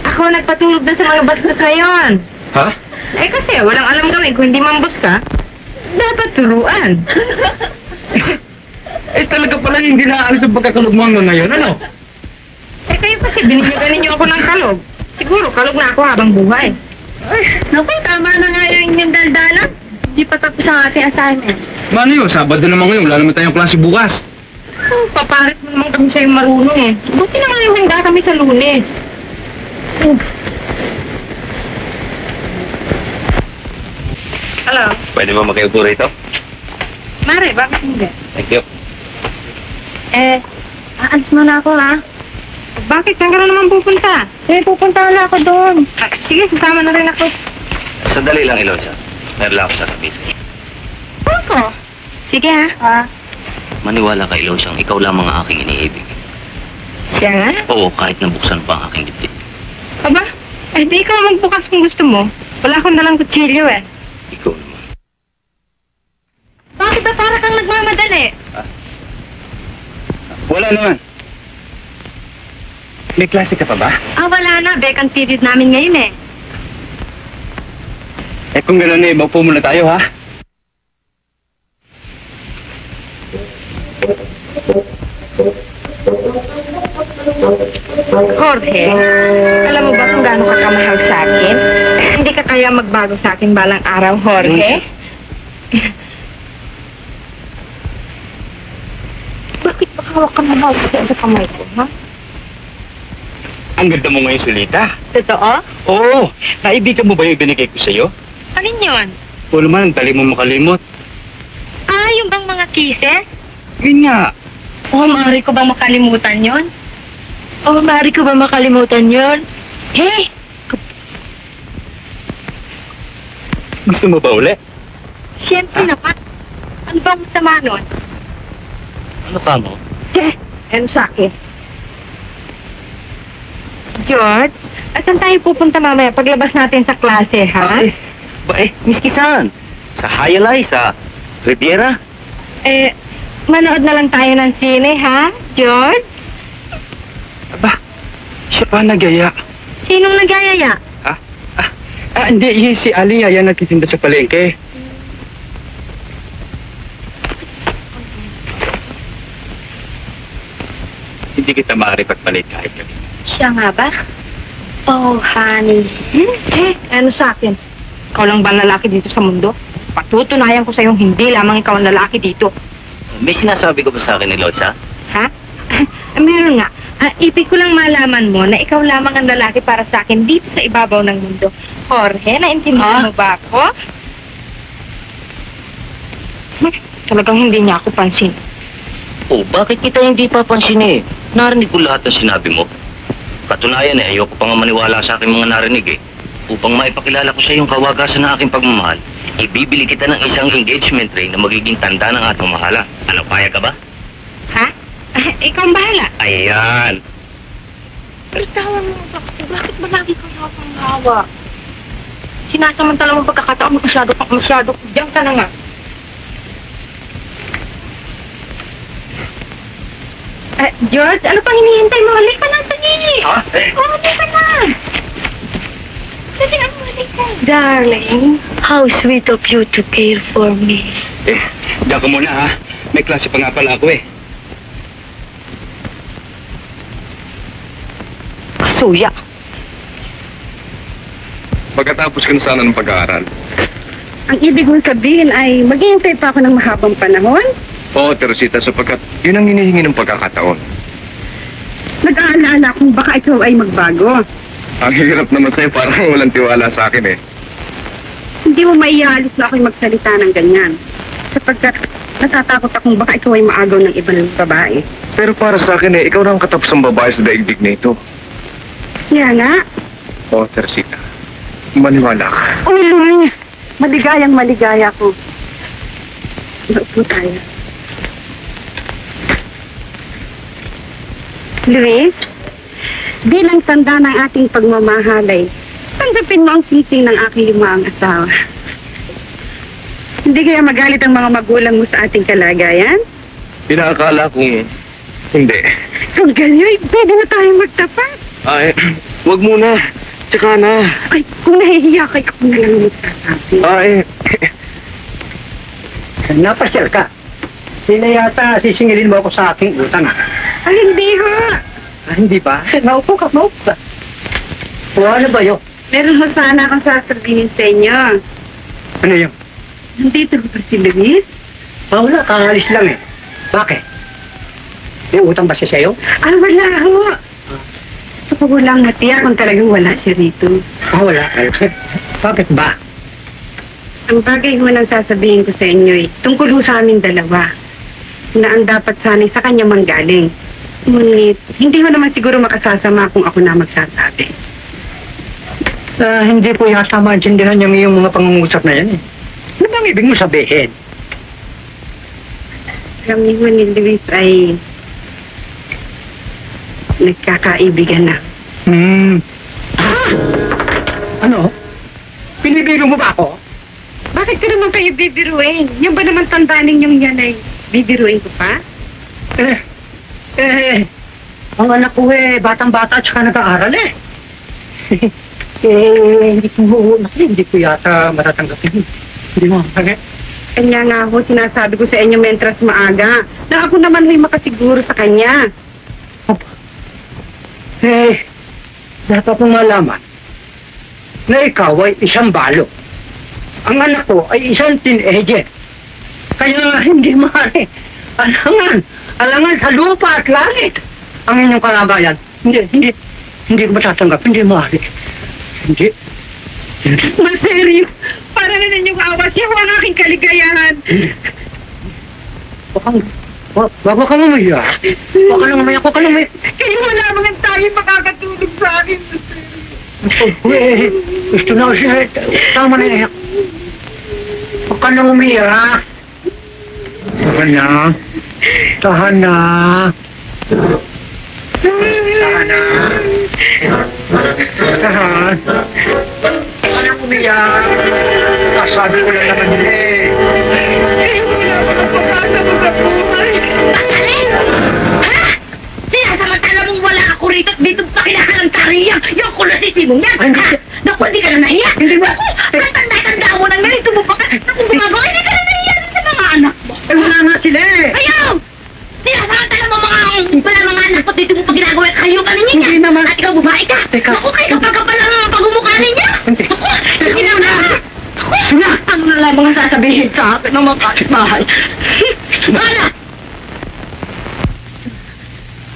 ako nagpatulog na sa mga bastos ngayon. Ha? Eh kasi walang alam kami kung hindi mambus ka, dapat turuan. Eh talaga pala hindi naaalis ang pagkakalog mo hanggang ngayon, ano? Eh kayo kasi binibigyan ninyo ako ng kalog. Siguro kalog na ako habang buhay. Naku, tama na nga yung daldalan. Hindi pa tapos ang ating assignment. Mano yun, Sabado naman ngayon, wala naman tayong klase bukas. Papares mo naman kami sa'yo marunong eh. Buti na nga yung handa kami sa Lunes. Hello? Pwede ba makiupo rito? Mare, bakit hindi? Thank you. Aalis muna ako ha. Bakit? Saan ka na naman pupunta? Pupunta na ako doon. Sige, sasama na rin ako. Sandali lang, Eloisa. Meron lang ako sasabihin sa'yo. Ako? Sige ha. Maniwala ka, Eloisa, ikaw lamang ang aking iniibig. Siya nga? Oo, kahit nabuksan pa ang aking dibdib. Aba? Di ikaw magbukas kung gusto mo. Wala akong dalang kutsilyo eh. Ikaw naman. Bakit ba para kang nagmamadali? Wala naman. May klase ka pa ba? Wala na. Vacant period namin ngayon eh. Kung gano'n maupo muna tayo, ha? Jorge, alam mo ba kung gaano ka kamahal sa akin? Hindi ka kaya magbago sa akin balang araw, Jorge? Bakit ba hawak ka na sa kamay ko, ha? Ang ganda mo ngayon, Solita. Totoo? Oo. Naibigan mo ba yung binigay ko sa'yo? Alin yun? O naman, ang dali mo makalimot. Yung bang mga kisses? Yun nga. Maaari ko bang makalimutan yun? Maaari ko ba makalimutan yun? Hey! Gusto mo ba uli? Siyempre naman. Ano bang masama nun? Ano ka mo? Ano sa akin? George, saan tayo pupunta mamaya paglabas natin sa klase, ha? Miskisan. Sa Hayalay, sa Riviera. Manood na lang tayo ng sine, ha, George? Aba, siya pa nagyaya. Sinong nagyayaya? Hindi. Yun si Ali, yan nagtitinda sa palengke. Hindi kita maaari pagpalit kahit gabi. Siya nga ba? Oh, honey. Ano sa akin? Ikaw lang ba ang lalaki dito sa mundo? Patutunayan ko sa'yo hindi lamang ikaw ang lalaki dito. May sinasabi ko ba sa akin ni Eloisa? Ha? Meron nga. Ibig ko lang malaman mo na ikaw lamang ang lalaki para sa akin dito sa ibabaw ng mundo. Jorge, naintindihan mo ba ako? Talagang hindi niya ako pansin. Oh, bakit kita hindi papansin eh? Narinig ko lahat ng sinabi mo. Katunayan ayoko pa nga maniwala sa aking mga narinig eh. Upang maipakilala ko sa iyong kawagasan ng aking pagmamahal, ibibili kita ng isang engagement ring na magiging tanda ng ating mahala. Ano, payag ka ba? Ha? Ikaw ang bahala. Ayan! Pero tawa mo ba ako? Bakit ba lagi kang hawak-hawa? Sinasamantala mo pagkakataon, masyado. Diyan ka na nga. George, ano pang hinihintay mo? Halika na, dali! Halika na! Dali, halika. Darling, how sweet of you to care for me. Diyan ka muna, ha? May klase pa nga pala ako eh. Kasuya. Pagkatapos ka na sana ng pag-aaral. Ang ibig mong sabihin ay maghihintay pa ako ng mahabang panahon? Oo, Teresita, sapagkat yun ang hinihingi ng pagkakataon. Nag-aalala kung baka ikaw ay magbago. Ang hirap naman sa'yo, parang walang tiwala sa akin eh. Hindi mo maiaalis na ako'y magsalita ng ganyan. Sapagkat natatakot akong baka ikaw ay maagaw ng ibang babae. Pero para sa akin ikaw na ang katapusang babae sa daigdig na ito. Siya nga. Oo, Teresita. Maniwala ka. Oh, Luis! Maligayang maligaya ko. Naupo tayo. Luis, bilang tanda ng ating pagmamahalay, tanggapin mo ang sising ng aking limaang asawa. Hindi kaya magalit ang mga magulang mo sa ating kalagayan? Inaakala kong hindi. Kung ganyan, pwede na tayong magtapat. Ay, wag muna. Tsaka na. Ay, kung nahihiya kay ako na lang magsasabi. Ay, Napasyal ka. Sila yata sisingilin mo ako sa aking utang, ha? Ay, hindi ho. Hindi ba? Maupo ka. O ano ba yun? Meron ho sana akong sasabihin sa inyo. Ano yun? Nandito ho ba si Luis? Wala, kaalis lang eh. Bakit? May utang ba siya sa'yo? Ah, wala ho. Gusto ko lang matiyak kung talagang wala siya rito. Ah, wala. Bakit ba? Ang bagay ho nang sasabihin ko sa inyo tungkol ho sa aming dalawa. Na ang dapat sana'y sa kanya manggaling. Ngunit, hindi ho naman siguro makasasama kung ako na magsasabi. Hindi ko yata maintindihan niya yung mga pangungusap na yan eh. Ano bang ibig mo sabihin? Kami ho ni Luis ay nagkakaibigan na. Ah! Ano? Pinibiro mo ba ako? Bakit ko naman kayo bibiruin? Yan ba naman tanda ninyong yan ay bibiruin ko pa? Ang anak ko batang-bata at saka nag-aaral eh. Hindi ko yata matatanggapin. Hindi mo, okay? Kanya nga ho, sinasabi ko sa inyo mentras maaga na ako naman ho'y makasiguro sa kanya. Dapat mong malaman na ikaw ay isang balo. Ang anak ko ay isang teenager. Kaya hindi maaari. Alangan sa lupa at langit. Ang inyong kalabayan. Hindi ko matatanggap. Hindi maaari. Hindi. Maseryo, para na ninyong awa siya ho ang aking kaligayahan. Wag ka mamaya. Wag ka lang mamaya. Kayo wala mga tayo makakatulog sa akin. Gusto na siya. Tama na yan. Huwag ka nang umiyak. Tahan na. Tahan na. Tahan na. Tahan. Huwag ka nang umiyak. Sabi ko lang naman eh. Kayo wala mga pagkasa mo sa buhay. Pagkaling! Ha? Sinasamantala mong wala ako rito at dito pa kinakalantarin yung kulasisimong yan. Ha? Naku, hindi ka na nahiya. Hindi ba? Ang tanda-tanda mo nang ganito mo pa ka. Naku, gumagawa, hindi ka na nahiya sa mga anak mo. Wala nga sila eh. Ayaw! Sinasamantala mo wala mga anak ko dito mo pa ginagawa kayo ka ninyo. Hindi naman. At ikaw babae ka. Teka. Naku, kayo kapag lang ang pagmumukha ninyo. Hindi. Naku, sige na. Ano na lang mga sasabihin sa akin ng mga kapitbahay? Ano?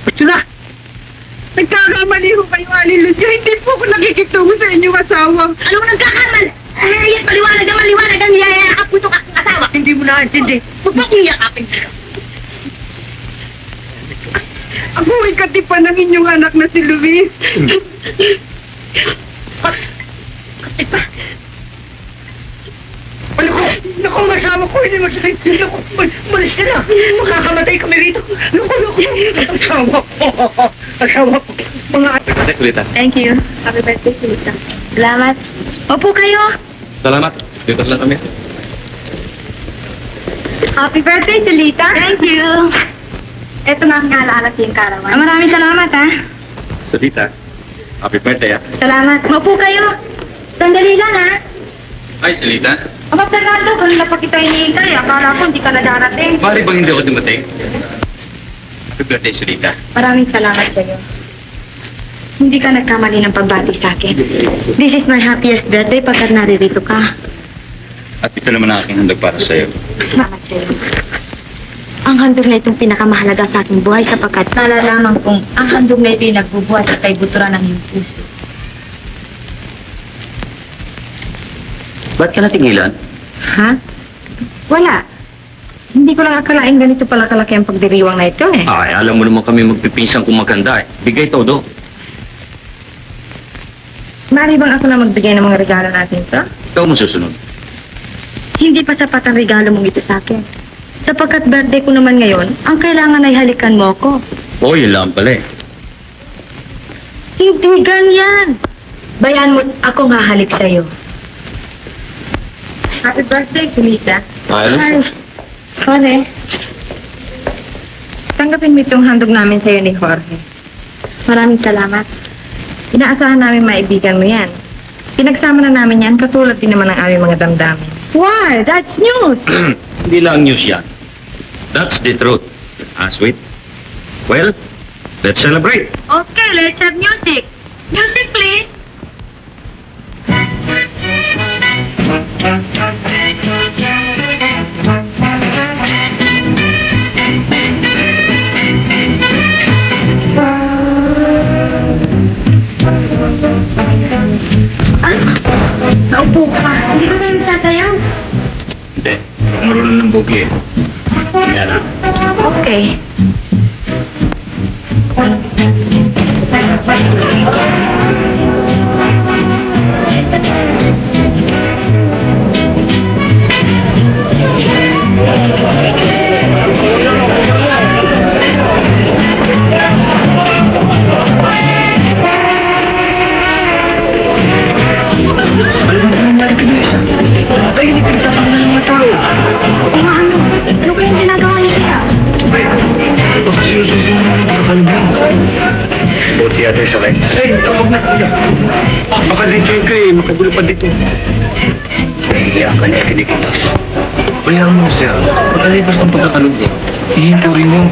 Gusto na. Nagkakamali ho kayo, Ali Lucio. Hindi po ako nakikitungo sa inyong asawa. Ano mo nagkakamal? Yan, paliwanag na maliwanag ang niyayakap mo itong aking asawa. Hindi mo naintindi. Huwag mo akong yakapin. Ako ay katipan ng inyong anak na si Luis. Naku, masama ko. Hindi masakit. Naku, malis ka na. Makakamatay kami rito. Naku. Asawa ko. Asawa ko. Mga Ate, Sulita. Thank you. Happy birthday, Silita. Salamat. Opo kayo. Salamat. Dito lang kami. Happy birthday, Silita. Thank you. Ito na ang alaala sa iyong karawan. Maraming salamat, ha. Sulita. Happy birthday, ah. Salamat. Opo kayo. Sandali lang, ha. Ay, Sulita. Aba, Fernando, kanila pa kita hinihintay. Akala ko hindi ka na darating. Mali bang hindi ako dumating? Happy birthday, Sulita. Maraming salamat sa'yo. Hindi ka nagkamali ng pagbati sa akin. This is my happiest birthday pagkat naririto ka. At ito naman ang aking handog para sa'yo. Salamat sa'yo. Ang handog na itong pinakamahalaga sa aking buhay sapagkat nalalaman kong ang handog na ito yung nagbubuhat at ay buturan ng iyong puso. Ba't ka natingilan? Ha? Wala. Hindi ko lang akalain ganito pala kalaki ang pagdiriwang na ito eh. Ay, alam mo naman kami magpipinsang kung maganda eh. Bigay todo. Mari bang ako na magbigay ng mga regalo natin ito? Ikaw mo susunod. Hindi pa sapat ang regalo mong ito sa akin. Sapagkat birthday ko naman ngayon, ang kailangan ay halikan mo ako. Oo, yun lang pala eh. Hindi ganyan. Bayan mo, akong hahalik sa'yo. Happy birthday, Kulita. Ayos. Sorry. Tanggapin mo itong handog namin sa'yo ni Jorge. Maraming salamat. Inaasahan namin maibigan mo yan. Pinagsama na namin yan, katulad din naman ng aming mga damdamin. Wow, that's news! Hindi lang news yan. That's the truth. Ah, sweet. Well, let's celebrate. Okay, let's have music. Music, please. bugi. Yan na. Okay. Ano kayang ginagawa niya siya? Buti yata sa kayo. Ay, tawag na kuya. Baka dito yung kayo, makagulo pa dito. Kaya ka niya kinikitas. Kaya mo siya, pagkalipas ng pagkakalog niya, ihinto rin mo.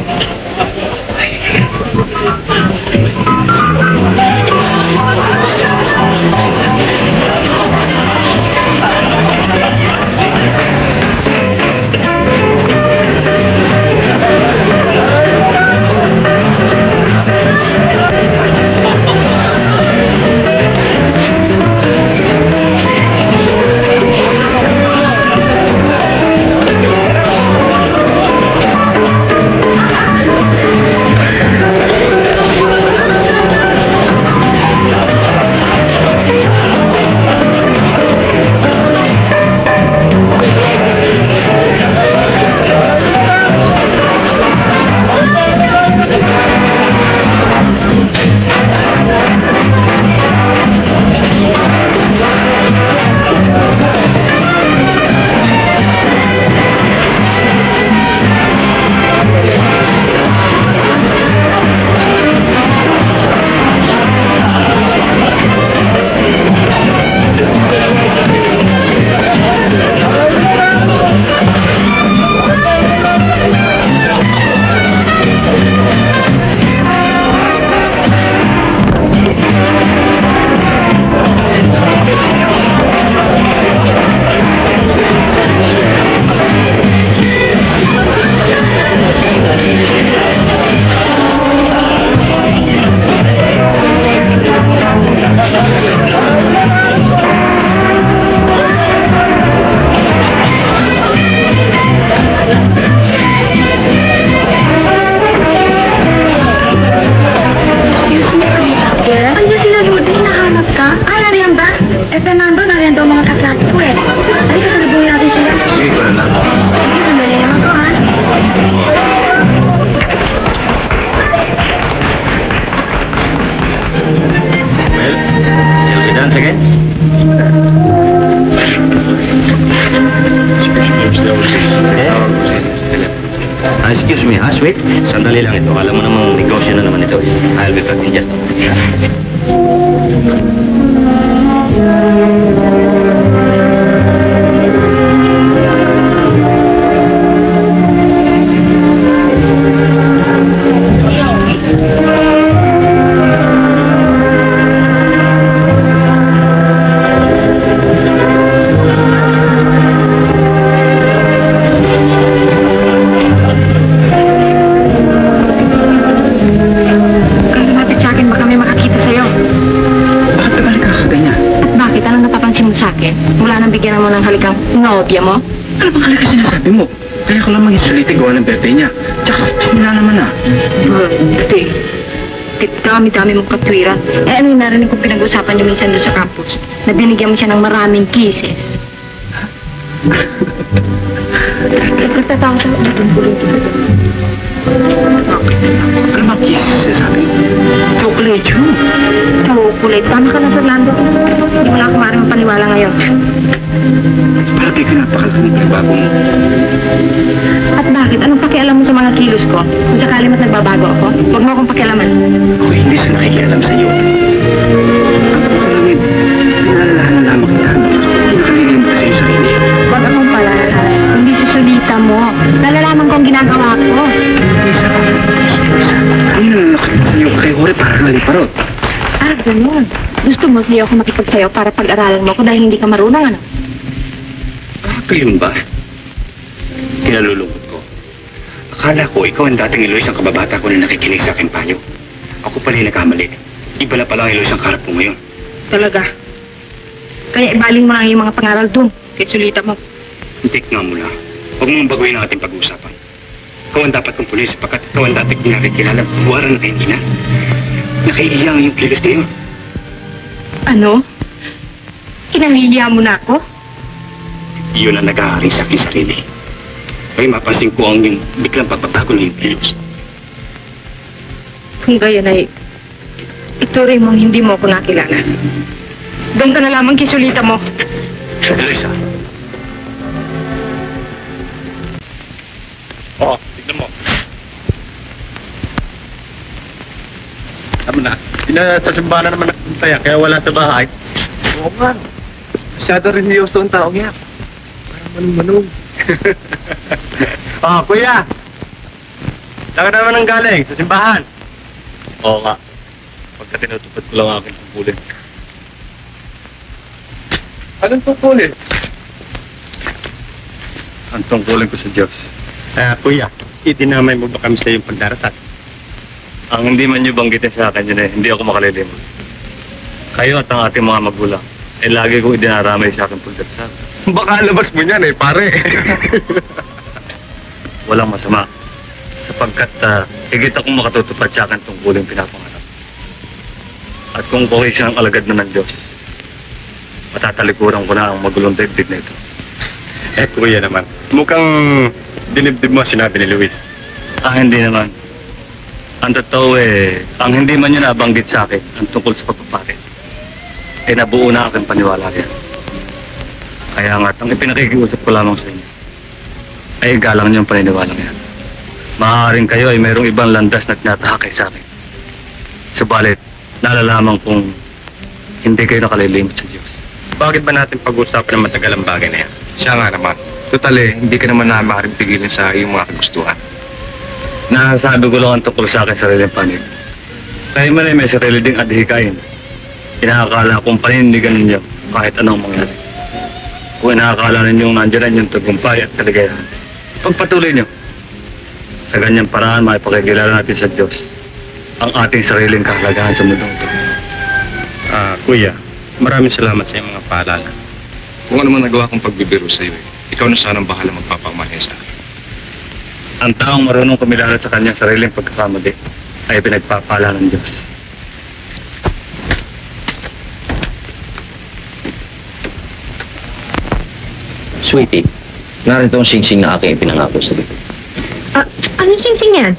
Excuse me, sweet. Sandali lang ito. Alam mo namang negosyo na naman ito. I'll be back in just a moment. Bigyan mo ng halikang nobya mo? Ano bang halaga sinasabi mo? Kaya ko lang mag-insulite gawa ng birthday niya. Tsaka nila naman na. Hindi. Dami-dami mong katwiran. Ano yung narinig kong pinag-usapan niyo minsan doon sa campus? Na binigyan mo siya ng maraming kisses. Nagkatatawa siya. Ano bang kisses sinasabi mo? Chocolate yun. Chocolate. Tama ka na, Fernando. Hindi mo na ako maaaring mapaniwala ngayon. Palagi ka napakalaking pagbago mo. At bakit? Anong pakialam mo sa mga kilos ko? Kung sakali mo't nagbabago ako, huwag mo akong pakialaman. Ako hindi sa nakikialam sa iyo. Ako lang pinalalahanan lamang kita. Hindi nakalilim kasi yung sarili. Huwag akong palalahan. Hindi susulita mo. Nalalaman ko ang ginagawa ko. Isa. Kanina lang nakalimutan sa iyo kay Hori para naliparot. Ah, ganun. Gusto mo sa'yo ako makipagsayo para pag-aralan mo ko dahil hindi ka marunong, ano? Ganun ba? Kinalulungkot ko. Akala ko ikaw ang dating Eloise ang kababata ko na nakikinig sa aking payo. Ako pala yung nagkamali. Iba na pala ang Eloise ang karap mo ngayon. Talaga. Kaya ibaling mo na yung mga pangaral dun. Kaya sulita mo. Hindi nga mula. Huwag mong baguhin ang ating pag-uusapan. Ikaw ang dapat kong pulis sapagkat ikaw ang dating kinakikilala buwaran na kay Nina. Nakaiiyang yung kilos ngayon. Ano? Kinahihiya mo na ako? Iyon ang nag-aari sa aking sarili. May mapansin ko ang yung biglang pagbabago ng yung kilos. Kung gayon ay ituring mong hindi mo ako nakilala. Doon ka na lamang kisulita mo. Eloisa. Oo, tignan mo. Tama na. Sa naman nagpuntaya, kaya wala sa bahay. Oo nga. Masyado rin niyoso ang taong yan. Parang manong-manong. Kuya! Saan ka naman ang galing? Sa simbahan? Oo nga. Pagka tinutupad ko lang ang aking tungkulin. Anong tungkulin? Ang tungkulin ko sa Diyos. Kuya, itinamay mo ba kami sa iyong pagdarasal? Ang hindi man niyo banggitin sa akin yun hindi ako makalilim. Kayo at ang ating mga magulang, lagi kong idinaramay sa aking pagdarasal. Baka labas mo niyan pare. Walang masama. Sapagkat higit akong makatutupad sa akin tungkulin pinapangarap. At kung okay siyang alagad na ng Diyos, matatalikuran ko na ang magulong daigdig na ito. Kuya naman, mukhang dinibdib mo sinabi ni Luis. Hindi naman. Ang totoo ang hindi man niya nabanggit sa akin ang tungkol sa pagpapakit, nabuo na aking paniwala yan. Kaya nga, ang ipinakikiusap ko lamang sa inyo, ay galang niyong paniniwala yan. Maaaring kayo ay mayroong ibang landas na tinatahakay sa akin. Subalit, nalalaman kong hindi kayo nakalilimot sa Diyos. Bakit ba natin pag-usapan ng matagal ang bagay na yan? Siya nga naman. Total hindi ka naman na maaaring pigilin sa iyong mga kagustuhan. Nasasabi ko lang ang tungkol sa akin sariling panig. Kayo man ay may sarili ding adhikain. Inakakala kong panindigan ninyo kahit anong mangyari. Kung inakakala ninyong nandiyan yung tagumpay at kaligayahan, pagpatuloy nyo. Sa ganyang paraan, maipakikilala natin sa Diyos ang ating sariling kahalagahan sa mundong ito. Kuya, maraming salamat sa iyong mga paalala. Kung ano man nagawa kong pagbibiro sa iyo, ikaw na sanang bahala magpapamahin sa akin. Ang taong marunong kumilala sa kanyang sariling pagkakamali ay pinagpapala ng Diyos. Sweetie, narito ang singsing na aking ipinangako sa iyo. Anong singsing yan?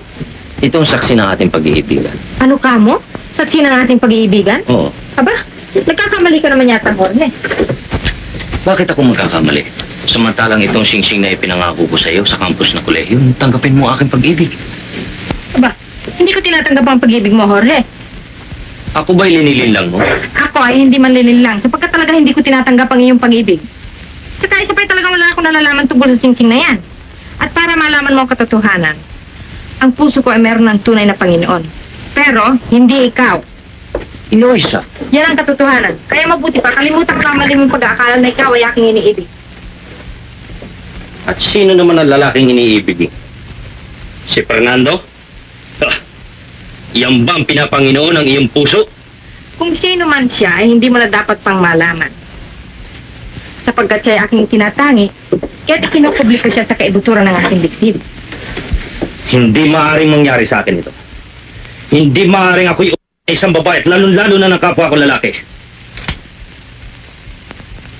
Itong saksi ng ating pag-iibigan. Ano ka mo? Saksi ng ating pag-iibigan? Oo. Aba, nagkakamali ka naman yata, Jorge. Bakit ako magkakamali? Samantalang itong singsing na ipinangako ko sa iyo sa campus na kolehiyo, tanggapin mo aking pag-ibig. Aba, hindi ko tinatanggap ang pag-ibig mo, Jorge. Ako ba'y linilin mo? Ako ay hindi man lang, sapagkat talaga hindi ko tinatanggap ang iyong pag-ibig. Tsaka isa pa'y talagang wala akong nalalaman tungkol sa singsing na yan. At para malaman mo ang katotohanan, ang puso ko ay meron ng tunay na Panginoon. Pero, hindi ikaw. Eloisa. Yan ang katotohanan. Kaya mabuti pa, kalimutan ko lang mali mong pag-aakala na ikaw ay aking iniibig. At sino naman ang lalaking iniibig? Si Fernando? Yan ba ang pinapanginoon ng iyong puso? Kung sino man siya, ay hindi mo na dapat pang malaman. Sapagkat siya ay aking tinatangi, kaya't kinupubliko siya sa kaibuturan ng aking dibdib. Hindi maaaring mangyari sa akin ito. Hindi maaaring ako'y isang babae at lalo-lalo na ng kapwa ko lalaki.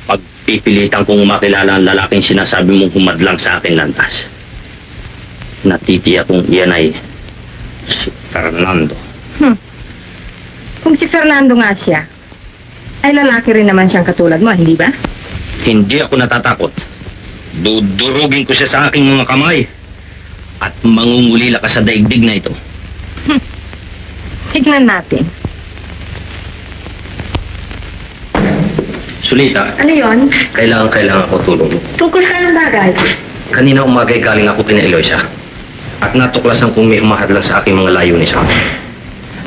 Pagpipilitan kong makilala ang lalaking sinasabi mong humadlang sa akin lantas. Natitiyak kong iyan ay si Fernando. Kung si Fernando nga siya, ay lalaki rin naman siyang katulad mo, hindi ba? Hindi ako natatakot. Dudurugin ko siya sa aking mga kamay at mangungulila ka sa daigdig na ito. Tignan natin. Sulita, Ano yon? kailangan ko tulong mo. Tungkol sa anong bagay? Kanina umagay galing ako kina Eloisa at natuklasan kong may humahadlang sa aking mga layunin sa akin.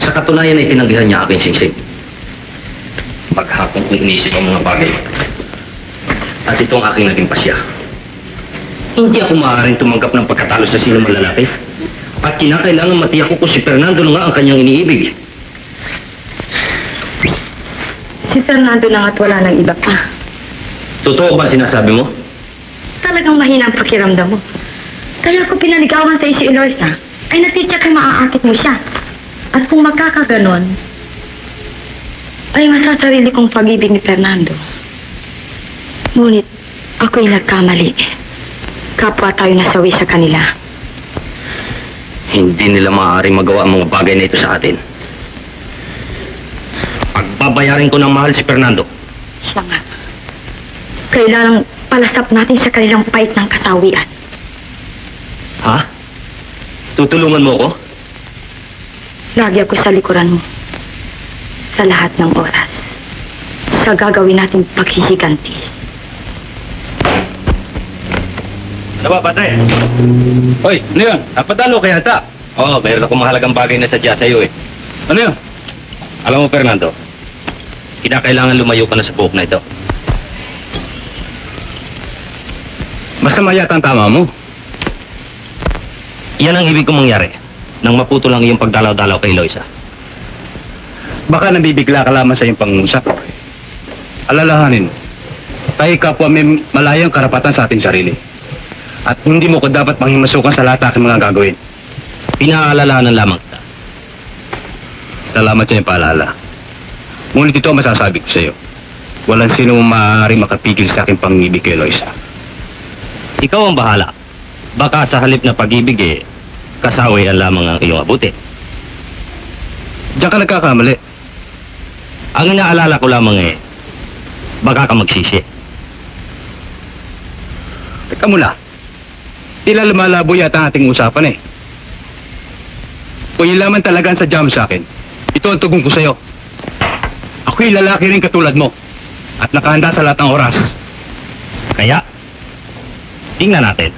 Sa katunayan ay tinanggihan niya aking singsing. Maghapon kong inisip ang mga bagay. At ito ang aking naging pasya. Hindi ako maaaring tumanggap ng pagkatalo sa sino man lalaki. At kinakailangan matiyak ko kung si Fernando na nga ang kanyang iniibig. Si Fernando lang at wala ng iba pa. Totoo ba sinasabi mo? talagang mahina ang pakiramdam mo. Kaya kung pinaligawan sa si Eloisa, ay natitya kung maaakit mo siya. At kung magkakaganon, ay masasarili kong pag-ibig ni Fernando. Ngunit ako'y nagkamali. Kapwa tayo nasawi sa kanila. Hindi nila maaaring magawa ang mga bagay na ito sa atin. Pagbabayarin ko ng mahal si Fernando. Siya nga. Kailangang palasap natin sa kanilang pait ng kasawian. Ha? Tutulungan mo ko? Lagi ako sa likuran mo. Sa lahat ng oras. Sa gagawin natin paghihiganti. Ano ba, patre? Hoy, ano yun? Napadalo kaya ta? Oo, mayroon akong mahalagang bagay na sadya sa'yo eh. Ano yun? Alam mo, Fernando, kinakailangan lumayo ka na sa buhok na ito. Masama yata ang tama mo. Yan ang ibig kong mangyari nang maputo lang iyong pagdalaw-dalaw kay Eloisa. Baka nabibigla ka lamang sa iyong pangungusap. Alalahanin mo, tayo kapwa may malayang karapatan sa ating sarili. At hindi mo ko dapat panghimasukan sa lahat ng aking mga gagawin. Pinaalalahanan lamang kita. Salamat sa iyong paalala. Ngunit ito ang masasabi ko sa iyo. Walang sino maaaring makapigil sa aking pangibig kay Eloisa. Ikaw ang bahala. Baka sa halip na pag-ibig eh, kasawian lamang ang iyong abuti. Diyan ka nagkakamali. Ang inaalala ko lamang eh, baka ka magsisi. Teka muna. Tila lumalabo yata ang ating usapan eh. Kung yun lamang talaga ang sadyam sa akin, ito ang tugon ko sa'yo. Ako'y lalaki rin katulad mo. At nakahanda sa lahat ng oras. Kaya, tingnan natin.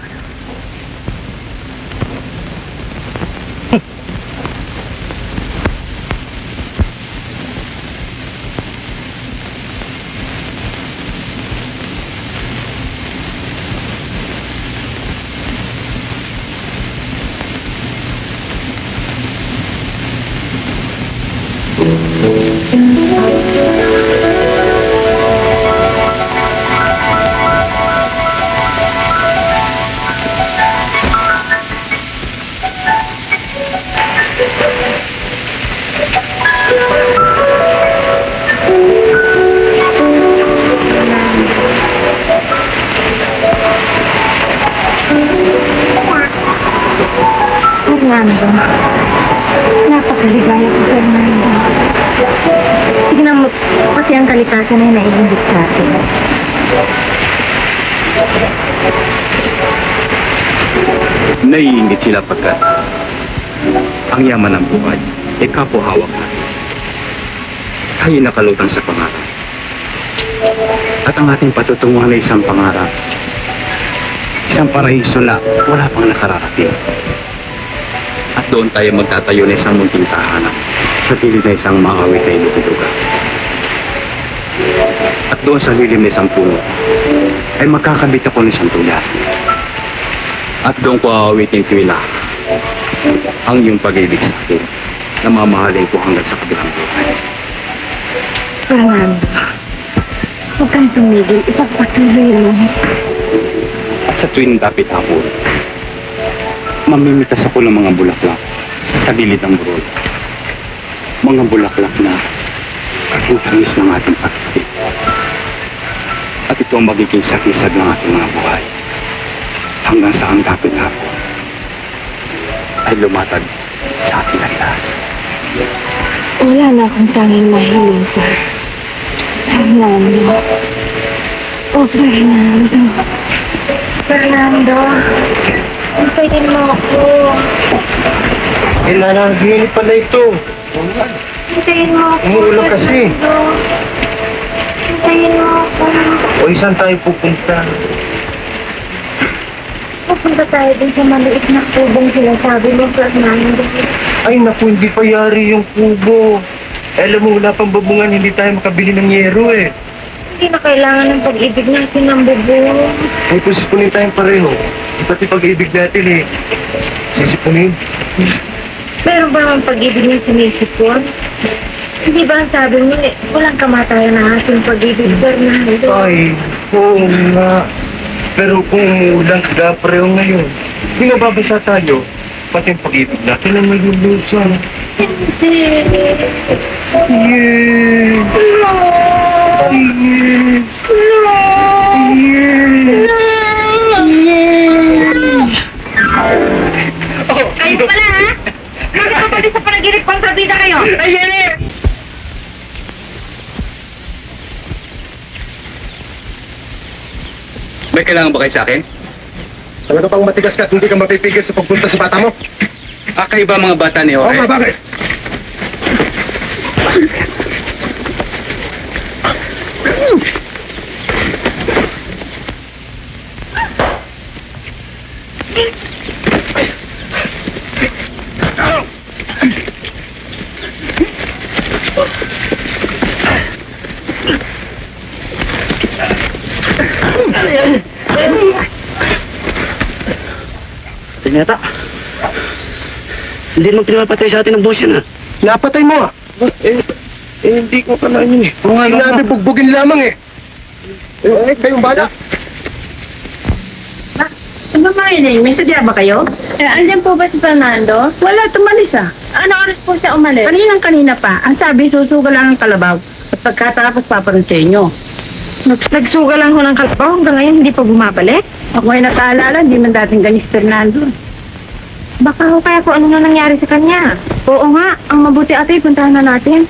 Fernando, napakaligaya ko, Fernando. Tignan mo, pati ang kalikasan ay naiingit sa atin. Naiingit sila pagkat ang yaman ng buhay ay kapuhawak na. Tayo nakalutang sa pangarap. At ang ating patutunguhan ay isang pangarap. Isang paraiso na wala pang nakararating. At doon tayo magtatayo na isang munting tahanan sa gilid na isang maawit na inutuduga. At doon sa lilim na isang puno ay magkakabit ako ng isang tulad. At doon ko aawitin tuwila ang iyong pag-ibig sa akin na mamahalin ko hanggang sa kabilang buhay. Fernando, huwag kang tumigil. Ipagpatuloy mo. At sa tuwing dapit hapon, mamimitas ako ng mga bulaklak sa gilid ng burol. Mga bulaklak na kasing tamis ng ating pag-ibig. At ito ang magiging sakisag ng ating mga buhay. Hanggang sa ang dapit hapon ay lumatag sa ating landas. Wala na akong tanging mahiling ko. Fernando. Oh, Fernando. Fernando. Hintayin mo ako. Nanaginip pala ito. Hintayin mo ako. Umuulan kasi. Fernando. Hintayin mo ako. O saan tayo pupunta? Pupunta tayo din sa maliit na kubong sinasabi mo, Fernando. Ay naku, hindi pa yari yung kubo. Alam mo, wala pang babungan, hindi tayo makabili ng yero eh. Hindi na kailangan ng pag-ibig natin ng bubong. Ay, kung sipunin tayong pareho. Pati pag-ibig natin eh. Sisipunin. Meron ba naman pag-ibig na sinisipon? Hindi ba ang sabi mo eh, walang kamatayan na ating pag-ibig, Fernando? Ay, oo nga. Pero kung ulang pareho ngayon, hindi mababasa tayo. Pati yung pag-ibig natin ang maglulusa. Kayo pala, ha? Bakit pa pati sa panaginip kontrabida kayo? Yes! May kailangan ba kayo sa akin? Talaga pang matigas ka at hindi ka mapipigil sa pagpunta sa bata mo? Kayo ba mga bata ni Jorge? Oo, bakit? Ternyata, hindi naman pinapatay sa atin ng boss yan, ha? Napatay mo ah! Hindi ko kalain yun eh. Oo nga, Sinabi bugbugin lamang eh. Kayong bala. Ano ba yun? May sadya ba kayo? Andyan po ba si Fernando? Wala, tumalis ah. Ano oras po siya umalis? Kanina pa. Ang sabi, susuga lang ang kalabaw. At pagkatapos paparoon sa inyo. Nagsuga lang ho ng kalabaw. Hanggang ngayon hindi pa bumabalik. Ako ay nataalala, hindi man dating ganis Fernando. Baka ho kaya kung ano na nangyari sa kanya. Oo nga, ang mabuti ate, puntahan na natin.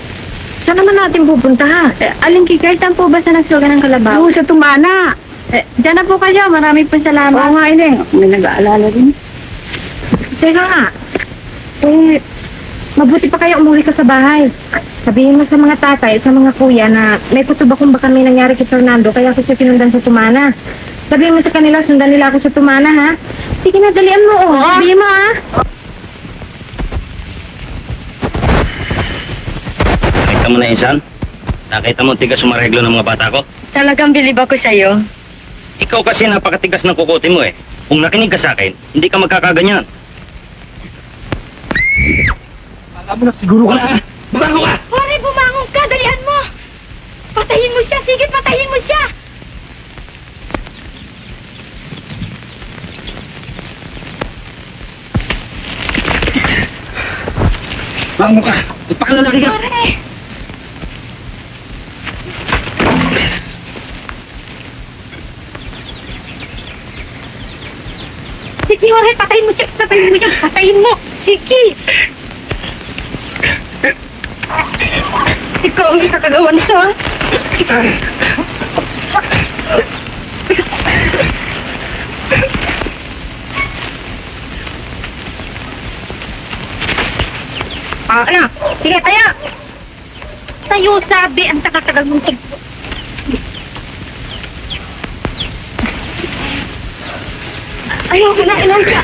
Saan naman natin pupuntahan? Aling kikaitan po ba sa nagsuga ng kalabaw? Oo, sa Tumana. Diyan na po kayo. Marami po salamat. Oo nga, Ining. May nag-aalala din. Teka nga. Mabuti pa kayo umuwi ka sa bahay. Sabihin mo sa mga tatay at sa mga kuya na may kutuba kung baka may nangyari kay Fernando kaya ako siya pinundan sa Tumana. Sabihin mo sa kanila, sundan nila ako sa Tumana, ha? Sige na, dalian mo, oh. Sabihin mo, ha? Nakita mo na, Insan? Nakita mo tigas sumareglo ng mga bata ko? Talagang bilib ako sa'yo. Ikaw kasi napakatigas ng kukote mo eh. Kung nakinig ka sa akin, hindi ka magkakaganyan. Alam mo na, siguro ka na. Bumango ka! Pare, bumangon ka! Dalian mo! Patayin mo siya! Sige, patayin mo siya! Bango ka! Magpakalalaki ka! Pare! Sige, Jorge, patayin mo siya! Patayin mo siya! Patayin mo! Sige! Ikaw ang nakakagawa nito, ha? Ano? Sige, tayo! Tayo, sabi, ang takatagal mong tagpo. Ayoko na, ilan ka.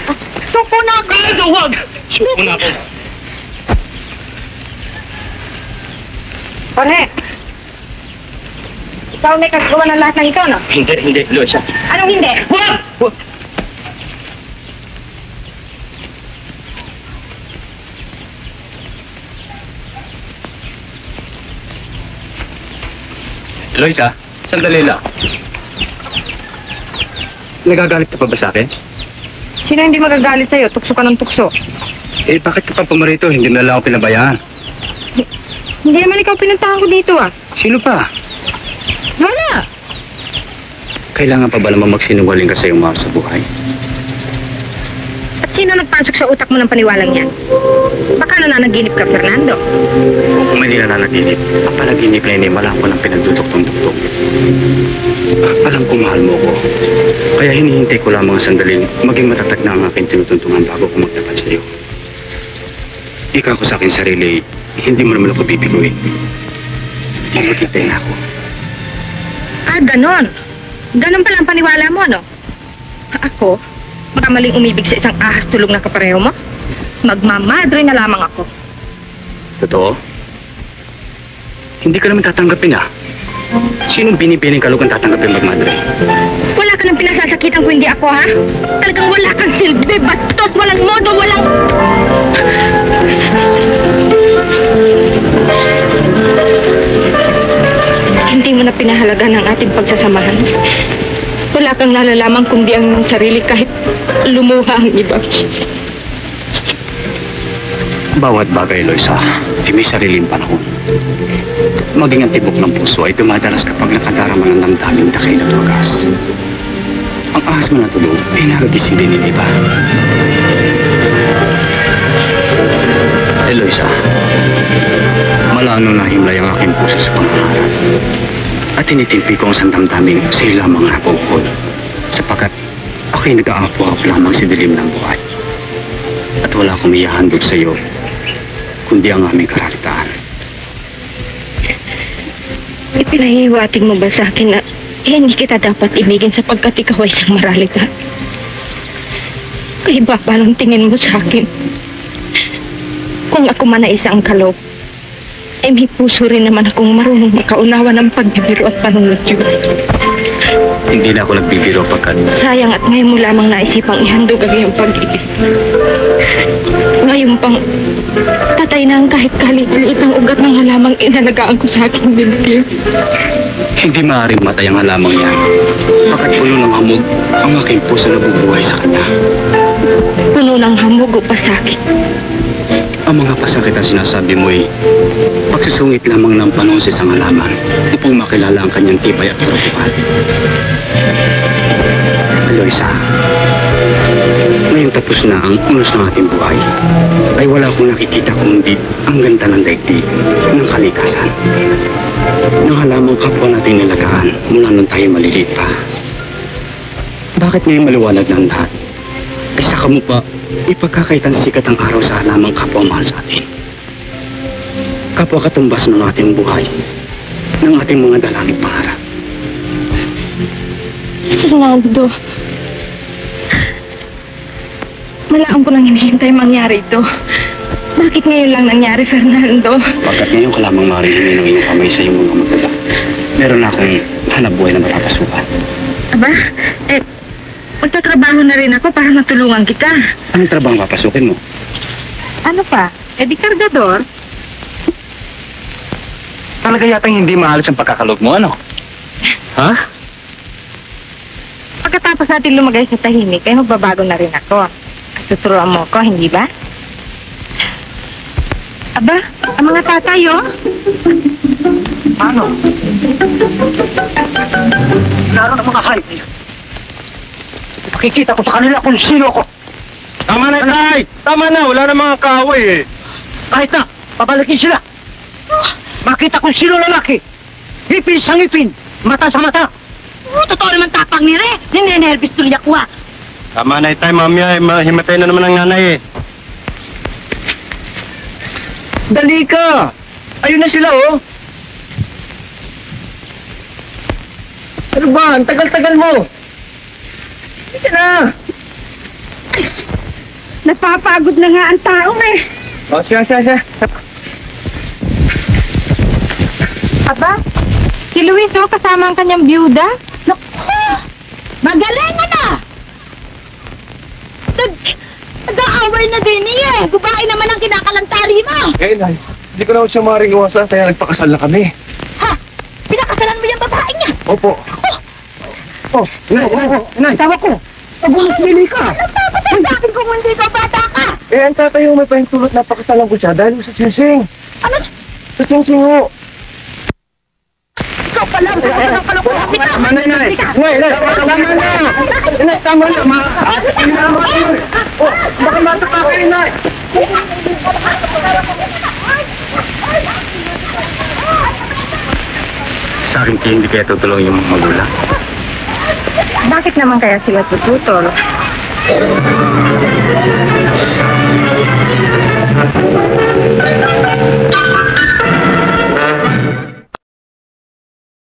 Suko na ako! Huwag! Suko na ako. Jorge! Ikaw may kagawa ng lahat ng ikaw, no? Hindi, Loisa. Anong hindi? Huwag! Loisa, sandali lang. Nagagalit ka pa ba sa akin? Sino hindi magagalit sa'yo? Tukso ka ng tukso. Bakit ka pa pumarito? Hindi na lang ako pinabayaan. Hindi naman ikaw pinuntahan ko dito, ah. Sino pa? Wala! Kailangan pa ba naman magsinungaling ka sa iyong mahal sa buhay? At sino nagpasok sa utak mo ng paniwalang yan? Baka nananaginip ka, Fernando. Kung may nananaginip, ang panaginip na yun ay malako ng pinagdutok-dutok. Alam ko mahal mo ko. Kaya hinihintay ko lamang ang sandaling maging matatag na ang aking tinutuntungan bago ko magtapat sa iyo. Ikaw ko sa akin sarili, hindi mo naman ako bibiguin. Maghintay na ako. Ah, ganon. Ganon pala ang paniwala mo, no? Ako, magkamaling umibig sa isang ahas tulog na kapareho mo? Magmamadre na lamang ako. Totoo? Hindi ka naman tatanggapin ah. Sinong binibining kalug ang tatanggapin magmadre? Wala ka nang pinasasakitan kung hindi ako, ha? Talagang wala kang silbi, bastos, walang modo, walang... Hindi mo na pinahalaga ng ating pagsasamahan. Wala kang nalalaman kundi ang iyong sarili kahit lumuha ang iba. Bawat bagay, Loisa, ay may sariling panahon. Maging ang tibok ng puso ay dumadalas kapag nakadarama ng damdaming dakil at wagas. Ang ahas mo na tulog ay naragising din ng iba. Eloisa, malano na himlay ang aking puso sa pangarap. At tinitimpi ko ang sandamdaming sa iyo lamang napukol. Sapagkat ako'y nag-aapo-apo lamang sa dilim ng buhay. At wala akong iyahandog sa iyo, kundi ang aming kararitaan. Ipinahiwating mo ba sa akin na hindi kita dapat ibigin sapagkat ikaw ay isang maralita? Kaya ba palang tingin mo sa akin? Kung ako man ay isang kalog, ay may puso rin naman akong marunong makaunawa ng pagbibiro at panunodyo. Hindi na ako nagbibiro pagkat Sayang at ngayon mo lamang naisipang ihandog ang iyong pag-ibig. Ngayon pang tatay na ang kahit kalit-liit ang ugat ng halamang inalagaan ko sa aking dibdib. hindi maaaring matay ang halamang yan. Pagkat puno ng hamog ang aking puso na bubuhay sa kanya. Puno ng hamog o pasakit. Ang mga pasakit na sinasabi mo ay pagsusungit lamang ng panahon sa isang halaman upang makilala ang kanyang tibay at karupukan. Eloisa, ngayong tapos na ang unos ng ating buhay, ay wala akong nakikita kundi ang ganda ng daigdig ng kalikasan. Ng halamang kapwa nating nilagaan mula nung tayo maliliit pa. Bakit ngayon maliwanag ng lahat? Ay saka mo pa ipagkakaitan sikat ang araw sa halamang kapwa mahal sa atin. Kapwa katumbas ng ating buhay, ng ating mga dalangin pangarap. Fernando, malaang ko nang hinihintay mangyari ito. Bakit ngayon lang nangyari, Fernando? Pagkat ngayon ka lamang marinig ng iyong kamay sa iyong mga magdala, meron na akong hanap buhay na mapapasukan. Aba, magtatrabaho na rin ako para matulungan kita. Anong trabaho papasukin mo? Ano pa? Di kargador? Talaga yatang hindi maalis ang pagkakalog mo, ano? Ha? Pagkatapos natin lumagay sa tahimik, ay magbabago na rin ako. Tuturuan mo ko, hindi ba? Aba, ang mga tatay, oh. Ano? Laro ng mga hayop niya. Pakikita ko sa kanila kung sino ako. Tama na, Tay! Tama na, wala na mga kaaway eh. Kahit na, pabalikin sila. Makita kung sino lalaki. Ngipin sa ngipin, mata sa mata. Totoo naman tapang ni Re. Ninenervis tuloy ako ah. Tama na, Tay, mamaya, himatay na naman ang nanay eh. Dali ka! Ayun na sila, oh. Ano ba? Ang tagal-tagal mo. Hindi na. Napapagod na nga ang tao eh. O, siya. Aba, si Luis, oh, kasama ang kanyang byuda. Magaling na! Nag-aaway na din niya eh. Babae naman ang kinakalantari mo. Eh, Nay, hindi ko na siya maaaring iwasan, kaya nagpakasal na kami. Ha? Pinakasalan mo yung babae niya. Opo. Oh, Inay, tawa ko. Pagulos bili ka. Napapatay sa akin kung hindi ka bata ka. Eh, ang tatay yung may pahintulot na pakasalan ko siya dahil sa singsing. Ano? Sa singsing ho. Ikaw pala. Ang kalokohan kita. Tama na, Inay. Inay, tama na. Oh, baka matapa ka, Inay. Sa akin kaya hindi kaya tutulong yung mga magulang. Bakit naman kaya sila tututol?